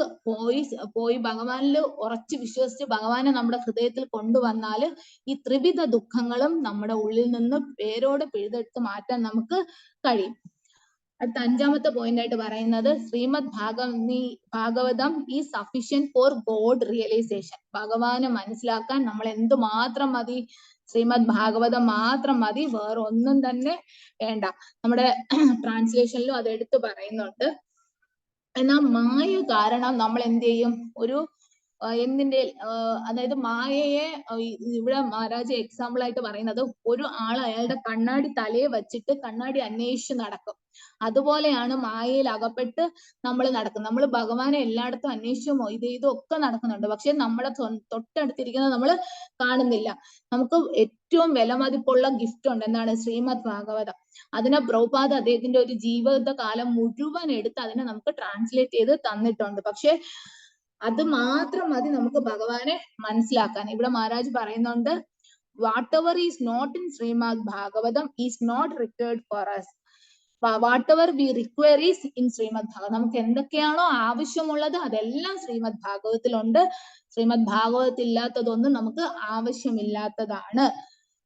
പോയി ഭഗവാനിൽ ഉറച്ചു വിശ്വസിച്ച് ഭഗവാനെ നമ്മുടെ ഹൃദയത്തിൽ കൊണ്ടുവന്നാൽ ഈ ത്രിവിധ ദുഃഖങ്ങളും നമ്മുടെ ഉള്ളിൽ നിന്ന് വേരോടെ പിഴുതെടുത്ത് മാറ്റാൻ നമുക്ക് കഴിയും. അടുത്ത 5ാമത്തെ പോയിന്റ് ആയിട്ട് പറയുന്നത് ശ്രീമദ് ഭാഗവതം ഈ സഫിഷ്യന്റ് ഫോർ ഗോഡ് റിയലൈസേഷൻ. ഭഗവാനെ മനസ്സിലാക്കാൻ നമ്മൾ എന്തുമാത്രം മതി? ശ്രീമദ് ഭാഗവതം മാത്രം മതി, വേറെ ഒന്നും തന്നെ വേണ്ട. നമ്മുടെ ട്രാൻസ്ലേഷനിലും അത് എടുത്തു പറയുന്നുണ്ട്. എന്നാൽ മായ കാരണം നമ്മൾ എന്ത് ചെയ്യും? ഒരു എന്തിന്റെ അതായത് മായയെ ഇവിടെ മഹാരാജ് എക്സാമ്പിൾ ആയിട്ട് പറയുന്നത്, ഒരു ആൾ അയാളുടെ കണ്ണാടി തലയെ വെച്ചിട്ട് കണ്ണാടി അന്വേഷിച്ച് നടക്കും. അതുപോലെയാണ് മായയിൽ അകപ്പെട്ട് നമ്മൾ നടക്കുന്നത്. നമ്മൾ ഭഗവാനെ എല്ലായിടത്തും അന്വേഷിച്ചുമോ ഇതൊക്കെ നടക്കുന്നുണ്ട്, പക്ഷെ നമ്മളെ തൊട്ടടുത്തിരിക്കുന്നത് നമ്മൾ കാണുന്നില്ല. നമുക്ക് ഏറ്റവും വിലമതിപ്പുള്ള ഗിഫ്റ്റ് ഉണ്ട്, എന്താണ്? ശ്രീമദ് ഭാഗവതം. അതിനെ പ്രഭുപാദ് അദ്ദേഹത്തിന്റെ ഒരു ജീവിത കാലം മുഴുവൻ എടുത്ത് അതിനെ നമുക്ക് ട്രാൻസ്ലേറ്റ് ചെയ്ത് തന്നിട്ടുണ്ട്. പക്ഷെ അത് മാത്രം മതി നമുക്ക് ഭഗവാനെ മനസ്സിലാക്കാൻ. ഇവിടെ മഹാരാജ് പറയുന്നുണ്ട്, whatever is not in Srimad Bhagavatam is not required for us. Whatever we require is in Srimad Bhagavatam. നമുക്ക് എന്തൊക്കെയാണോ ആവശ്യമുള്ളത് അതെല്ലാം ശ്രീമദ് ഭാഗവതത്തിലുണ്ട്. ശ്രീമദ് ഭാഗവതത്തിൽ ഇല്ലാത്തതൊന്നും നമുക്ക് ആവശ്യമില്ലാത്തതാണ്.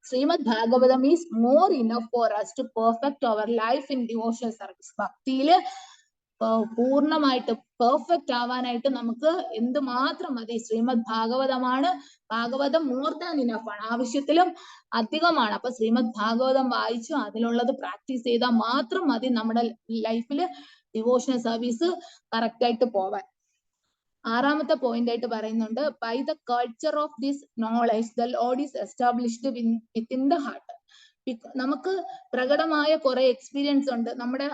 Srimad Bhagavatam is more enough for us to perfect our life in devotional service. ഭക്തിയില് പൂർണ്ണമായിട്ട് പെർഫെക്റ്റ് ആവാനായിട്ട് നമുക്ക് എന്തുമാത്രം മതി? ശ്രീമദ് ഭാഗവതമാണ്. ഭാഗവതം മോർ ദാൻ ഇനഫ് ആണ്, ആവശ്യത്തിലും അധികമാണ്. അപ്പൊ ശ്രീമദ് ഭാഗവതം വായിച്ചു അതിലുള്ളത് പ്രാക്ടീസ് ചെയ്താൽ മാത്രം മതി നമ്മുടെ ലൈഫിൽ ഡിവോഷണൽ സർവീസ് കറക്റ്റ് ആയിട്ട് പോവാൻ. 6ാമത്തെ പോയിന്റ് ആയിട്ട് പറയുന്നുണ്ട്, by the culture of this knowledge the Lord is established within the heart. നമുക്ക് പ്രകടമായ കുറെ എക്സ്പീരിയൻസ് ഉണ്ട്, നമ്മുടെ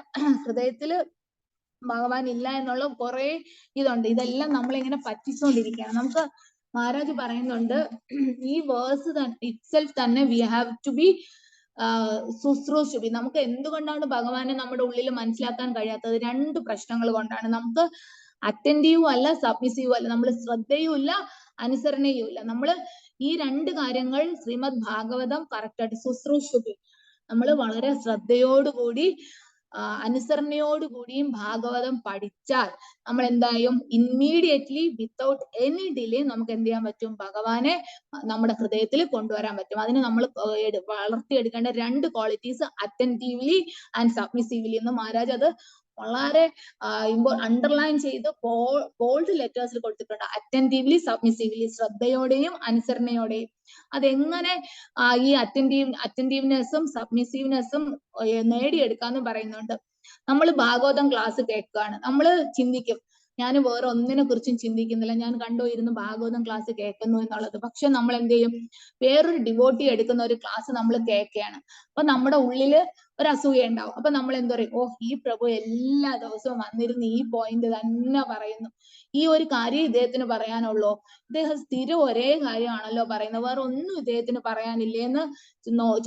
ഹൃദയത്തില് ഭഗവാൻ ഇല്ല എന്നുള്ള കുറെ ഇതുണ്ട്. ഇതെല്ലാം നമ്മളിങ്ങനെ പറ്റിച്ചുകൊണ്ടിരിക്കുകയാണ്. നമുക്ക് മഹാരാജ് പറയുന്നുണ്ട്, ഈ വേഴ്സ് ഇറ്റ്സെൽഫ് തന്നെ വി ഹാവ് ടു ബി ശുശ്രൂഷുബി. നമുക്ക് എന്തുകൊണ്ടാണ് ഭഗവാനെ നമ്മുടെ ഉള്ളിൽ മനസ്സിലാക്കാൻ കഴിയാത്തത്? 2 പ്രശ്നങ്ങൾ കൊണ്ടാണ്. നമുക്ക് അറ്റൻറ്റീവും അല്ല, സബ്മിസീവും അല്ല, നമ്മൾ ശ്രദ്ധയും ഇല്ല, അനുസരണയും ഇല്ല. നമ്മൾ ഈ 2 കാര്യങ്ങൾ ശ്രീമദ് ഭാഗവതം കറക്റ്റ് ആയിട്ട് ശുശ്രൂഷുബി, നമ്മൾ വളരെ ശ്രദ്ധയോടുകൂടി അനുസരണയോടുകൂടിയും ഭാഗവതം പഠിച്ചാൽ നമ്മൾ എന്തായും ഇമ്മീഡിയറ്റ്ലി വിത്തൗട്ട് എനി ഡിലേ നമുക്ക് എന്ത് ചെയ്യാൻ പറ്റും? ഭഗവാനെ നമ്മുടെ ഹൃദയത്തിൽ കൊണ്ടുവരാൻ പറ്റും. അതിന് നമ്മൾ വളർത്തിയെടുക്കേണ്ട 2 ക്വാളിറ്റീസ്, അറ്റൻറ്റീവ്ലി ആൻഡ് സബ്മിസീവ്ലി എന്ന് മഹാരാജ് അത് വളരെ അണ്ടർലൈൻ ചെയ്ത് ബോൾഡ് ലെറ്റേഴ്സിൽ കൊടുത്തിട്ടുണ്ട്. അറ്റൻറ്റീവ്ലി, സബ്മിസീവ്ലി, ശ്രദ്ധയോടെയും അനുസരണയോടെയും. അതെങ്ങനെ ഈ അറ്റൻറ്റീവ്നെസ്സും സബ്മിസീവ്നെസ്സും നേടിയെടുക്കാന്ന് പറയുന്നുണ്ട്. നമ്മൾ ഭാഗവതം ക്ലാസ് കേൾക്കുകയാണ്, നമ്മൾ ചിന്തിക്കും ഞാൻ വേറെ ഒന്നിനെ കുറിച്ചും ചിന്തിക്കുന്നില്ല, ഞാൻ കണ്ടോ ഇരുന്ന് ഭാഗവതം ക്ലാസ് കേൾക്കുന്നു എന്നുള്ളത്. പക്ഷെ നമ്മൾ എന്ത് ചെയ്യും, വേറൊരു ഡിവോട്ടി എടുക്കുന്ന ഒരു ക്ലാസ് നമ്മൾ കേൾക്കുകയാണ്. അപ്പൊ നമ്മുടെ ഉള്ളില് ഒരു അസൂയ ഉണ്ടാവും. അപ്പൊ നമ്മൾ എന്താ പറയും, ഓ ഈ പ്രഭു എല്ലാ ദിവസവും വന്നിരുന്ന് ഈ പോയിന്റ് തന്നെ പറയുന്നു, ഈ ഒരു കാര്യം ഇദ്ദേഹത്തിന് പറയാനുള്ളൂ, ഇദ്ദേഹം സ്ഥിരം ഒരേ കാര്യമാണല്ലോ പറയുന്നത്, വേറെ ഒന്നും ഇദ്ദേഹത്തിന് പറയാനില്ലേന്ന്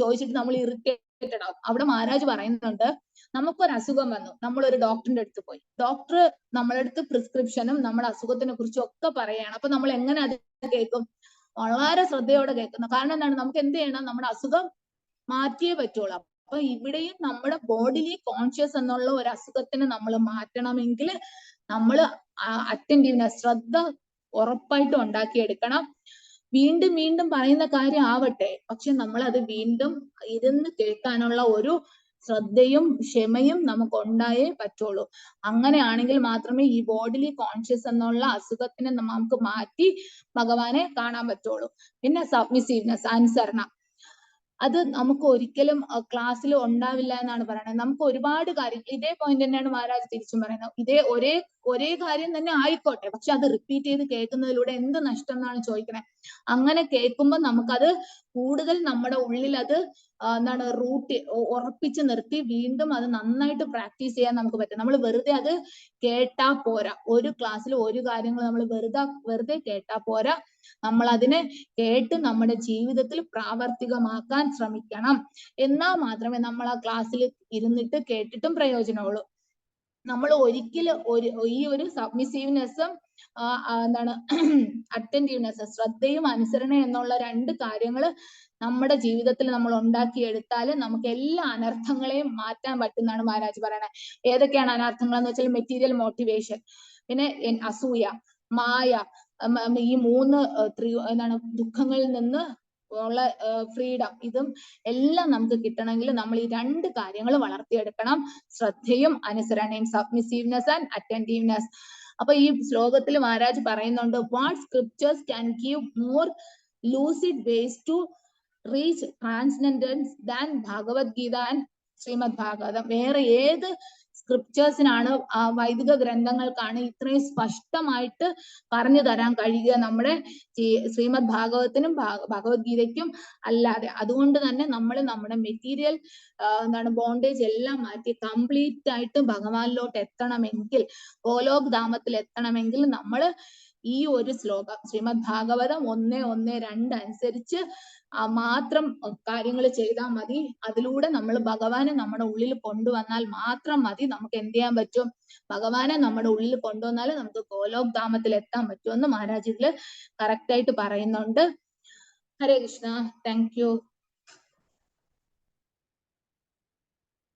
ചോദിച്ചിട്ട് നമ്മൾ ഇറിറ്റേറ്റഡ് ആവും. അവിടെ മഹാരാജ് പറയുന്നുണ്ട്, നമുക്കൊരു അസുഖം വന്നു, നമ്മളൊരു ഡോക്ടറിന്റെ അടുത്ത് പോയി, ഡോക്ടർ നമ്മളടുത്ത് പ്രിസ്ക്രിപ്ഷനും നമ്മുടെ അസുഖത്തിനെ കുറിച്ചും ഒക്കെ പറയാണ്. അപ്പൊ നമ്മൾ എങ്ങനെ അത് കേൾക്കും? വളരെ ശ്രദ്ധയോടെ കേൾക്കുന്നു. കാരണം എന്താണ്, നമുക്ക് എന്ത് ചെയ്യണം, നമ്മുടെ അസുഖം മാറ്റിയേ പറ്റുള്ളൂ. അപ്പൊ ഇവിടെയും നമ്മുടെ ബോഡിലി കോൺഷ്യസ് എന്നുള്ള ഒരു അസുഖത്തിന് നമ്മൾ മാറ്റണമെങ്കിൽ നമ്മൾ അറ്റന്റീവ്നെസ്, ശ്രദ്ധ ഉറപ്പായിട്ടും ഉണ്ടാക്കിയെടുക്കണം. വീണ്ടും വീണ്ടും പറയുന്ന കാര്യം ആവട്ടെ, പക്ഷെ നമ്മൾ അത് വീണ്ടും ഇരുന്ന് കേൾക്കാനുള്ള ഒരു ശ്രദ്ധയും ക്ഷമയും നമുക്ക് ഉണ്ടായേ പറ്റുള്ളൂ. അങ്ങനെയാണെങ്കിൽ മാത്രമേ ഈ ബോഡിലി കോൺഷ്യസ് എന്നുള്ള അസുഖത്തിനെ നമുക്ക് മാറ്റി ഭഗവാനെ കാണാൻ പറ്റുള്ളൂ. പിന്നെ സബ്മിസീവ്നെസ്, അനുസരണ, അത് നമുക്ക് ഒരിക്കലും ക്ലാസ്സിൽ ഉണ്ടാവില്ല എന്നാണ് പറയുന്നത്. നമുക്ക് ഒരുപാട് കാര്യം, ഇതേ പോയിന്റ് തന്നെയാണ് മഹാരാജ് തിരിച്ചും പറയുന്നത്, ഇതേ ഒരേ കാര്യം തന്നെ ആയിക്കോട്ടെ, പക്ഷെ അത് റിപ്പീറ്റ് ചെയ്ത് കേൾക്കുന്നതിലൂടെ എന്ത് നഷ്ടം എന്നാണ് ചോദിക്കണേ. അങ്ങനെ കേൾക്കുമ്പോൾ നമുക്കത് കൂടുതൽ നമ്മുടെ ഉള്ളിൽ അത് എന്താണ് ഉറപ്പിച്ച് നിർത്തി വീണ്ടും അത് നന്നായിട്ട് പ്രാക്ടീസ് ചെയ്യാൻ നമുക്ക് പറ്റും. നമ്മൾ വെറുതെ അത് കേട്ടാ പോരാ, ഒരു ക്ലാസ്സിൽ ഒരു കാര്യങ്ങൾ നമ്മൾ വെറുതെ കേട്ടാ പോരാ, നമ്മൾ അതിനെ കേട്ട് നമ്മുടെ ജീവിതത്തിൽ പ്രാവർത്തികമാക്കാൻ ശ്രമിക്കണം. എന്നാൽ മാത്രമേ നമ്മൾ ആ ക്ലാസ്സിൽ ഇരുന്നിട്ട് കേട്ടിട്ടും പ്രയോജനമുള്ളൂ. നമ്മൾ ഒരിക്കലും ഈ ഒരു സബ്മിസീവ്നെസ്സും എന്താണ് അറ്റന്റീവ്നെസ്, ശ്രദ്ധയും അനുസരണയും എന്നുള്ള രണ്ട് കാര്യങ്ങൾ നമ്മുടെ ജീവിതത്തിൽ നമ്മൾ ഉണ്ടാക്കിയെടുത്താൽ നമുക്ക് എല്ലാ അനർത്ഥങ്ങളെയും മാറ്റാൻ പറ്റുന്നതാണ് മഹാരാജ് പറയണത്. ഏതൊക്കെയാണ് അനർത്ഥങ്ങൾ എന്ന് വെച്ചാൽ, മെറ്റീരിയൽ മോട്ടിവേഷൻ, പിന്നെ അസൂയ, മായ, ഈ മൂന്ന് എന്താണ് ദുഃഖങ്ങളിൽ നിന്ന് ഉള്ള ഫ്രീഡം, ഇതും എല്ലാം നമുക്ക് കിട്ടണമെങ്കിൽ നമ്മൾ ഈ രണ്ട് കാര്യങ്ങൾ വളർത്തിയെടുക്കണം, ശ്രദ്ധയും അനുസരണയും, സബ്മിസീവ്നെസ് ആൻഡ് അറ്റന്റീവ്നെസ്. അപ്പൊ ഈ ശ്ലോകത്തിൽ മഹാരാജ് പറയുന്നുണ്ട്, what scriptures can give more lucid ways to reach transcendence than Bhagavad Gita and Srimad Bhagavatam. വേറെ ഏത് സ്ക്രിപ്റ്റേഴ്സിനാണ്, വൈദിക ഗ്രന്ഥങ്ങൾക്കാണ് ഇത്രയും സ്പഷ്ടമായിട്ട് പറഞ്ഞു തരാൻ കഴിയുക നമ്മുടെ ശ്രീമദ് ഭാഗവതത്തിനും ഭഗവത്ഗീതയ്ക്കും അല്ലാതെ. അതുകൊണ്ട് തന്നെ നമ്മൾ നമ്മുടെ മെറ്റീരിയൽ എന്താണ് ബോണ്ടേജ് എല്ലാം മാറ്റി കംപ്ലീറ്റ് ആയിട്ട് ഭഗവാനിലോട്ട് എത്തണമെങ്കിൽ, ഗോലോക് ധാമത്തിൽ എത്തണമെങ്കിൽ നമ്മൾ ഈ ഒരു ശ്ലോകം ശ്രീമദ് ഭാഗവതം 1:1:2 അനുസരിച്ച് മാത്രം കാര്യങ്ങൾ ചെയ്താൽ മതി. അതിലൂടെ നമ്മൾ ഭഗവാനെ നമ്മുടെ ഉള്ളിൽ കൊണ്ടുവന്നാൽ മാത്രം മതി. നമുക്ക് എന്ത് ചെയ്യാൻ പറ്റും, ഭഗവാനെ നമ്മുടെ ഉള്ളിൽ കൊണ്ടുവന്നാൽ നമുക്ക് ഗോലോക് ധാമത്തിൽ എത്താൻ പറ്റുമെന്ന് മഹാരാജ് ഇതില് കറക്റ്റ് ആയിട്ട് പറയുന്നുണ്ട്. ഹരേ കൃഷ്ണ. Thank you.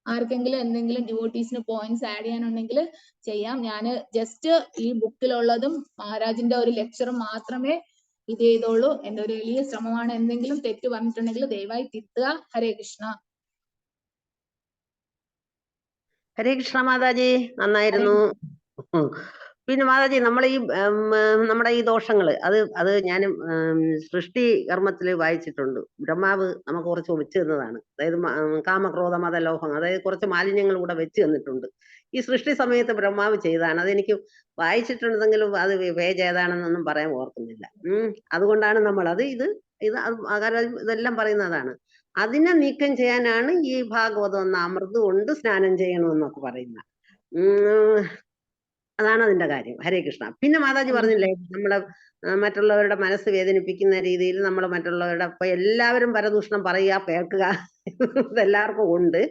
ആർക്കെങ്കിലും എന്തെങ്കിലും ഡിവോട്ടീസിന് പോയിന്റ്സ് ആഡ് ചെയ്യാനുണ്ടെങ്കിൽ ചെയ്യാം. ഞാൻ ജസ്റ്റ് ഈ ബുക്കിലുള്ളതും മഹാരാജിന്റെ ഒരു ലെക്ചറും മാത്രമേ ഇത് ചെയ്തോളൂ. എന്റെ ഒരു എളിയ ശ്രമമാണ്. എന്തെങ്കിലും തെറ്റ് പറഞ്ഞിട്ടുണ്ടെങ്കിൽ ദയവായി തിരുത്തുക. ഹരേ കൃഷ്ണ. ഹരേ കൃഷ്ണ മാതാജി, നന്നായിരുന്നു. പിന്നെ മാതാജി, നമ്മൾ ഈ നമ്മുടെ ഈ ദോഷങ്ങള് അത് ഞാൻ സൃഷ്ടി കർമ്മത്തിൽ വായിച്ചിട്ടുണ്ട്. ബ്രഹ്മാവ് നമുക്ക് കുറച്ച് വെച്ച് തന്നതാണ്. അതായത് കാമക്രോധ മതലോഹം, അതായത് കുറച്ച് മാലിന്യങ്ങൾ കൂടെ വെച്ച് തന്നിട്ടുണ്ട്. ഈ സൃഷ്ടി സമയത്ത് ബ്രഹ്മാവ് ചെയ്തതാണ്. അതെനിക്ക് വായിച്ചിട്ടുണ്ടെങ്കിലും അത് പേജ് ഏതാണെന്നൊന്നും പറയാൻ ഓർക്കുന്നില്ല. അതുകൊണ്ടാണ് നമ്മൾ ഇതെല്ലാം പറയുന്നതാണ്. അതിനെ നീക്കം ചെയ്യാനാണ് ഈ ഭാഗവതം എന്ന അമൃത് കൊണ്ട് സ്നാനം ചെയ്യണമെന്നൊക്കെ പറയുന്ന. അതാണ് അതിന്റെ കാര്യം. ഹരേ കൃഷ്ണ. പിന്നെ മാതാജി പറഞ്ഞില്ലേ, നമ്മളെ മറ്റുള്ളവരുടെ മനസ്സ് വേദനിപ്പിക്കുന്ന രീതിയിൽ നമ്മൾ മറ്റുള്ളവരുടെ, ഇപ്പൊ എല്ലാവരും പരദൂഷണം പറയുക, കേൾക്കുക, ഇതെല്ലാവർക്കും ഉണ്ട്.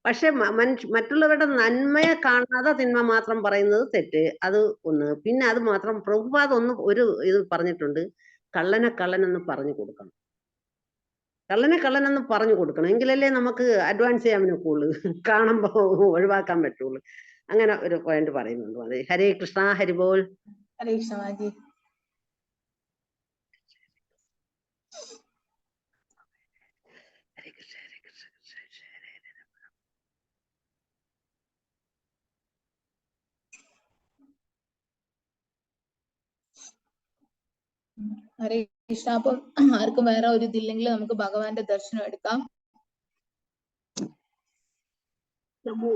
പക്ഷെ മറ്റുള്ളവരുടെ നന്മയെ കാണാതെ തിന്മ മാത്രം പറയുന്നത് തെറ്റ്. അത് ഒന്ന്. പിന്നെ അത് മാത്രം പ്രഭുപാദ് ഒരു ഇത് പറഞ്ഞിട്ടുണ്ട്, കള്ളനെ കള്ളനെന്ന് പറഞ്ഞു കൊടുക്കണം. കള്ളനെ കള്ളനെന്ന് പറഞ്ഞു കൊടുക്കണം, എങ്കിലല്ലേ നമുക്ക് അഡ്വാൻസ് ചെയ്യാൻ പറ്റുള്ളൂ, കാണുമ്പോ ഒഴിവാക്കാൻ പറ്റുള്ളൂ. അങ്ങനെ ഒരു പോയിന്റ് പറയുന്നുണ്ട്. അതെ. ഹരേ കൃഷ്ണ. ഹരിബോൾ. ഹരേ കൃഷ്ണ. ഹരേ കൃഷ്ണ. അപ്പം ആർക്കും വേറെ ഒരു ഇതില്ലെങ്കിൽ നമുക്ക് ഭഗവാന്റെ ദർശനം എടുക്കാം. പ്രഭു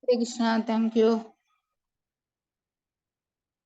Hare Krishna, thank you.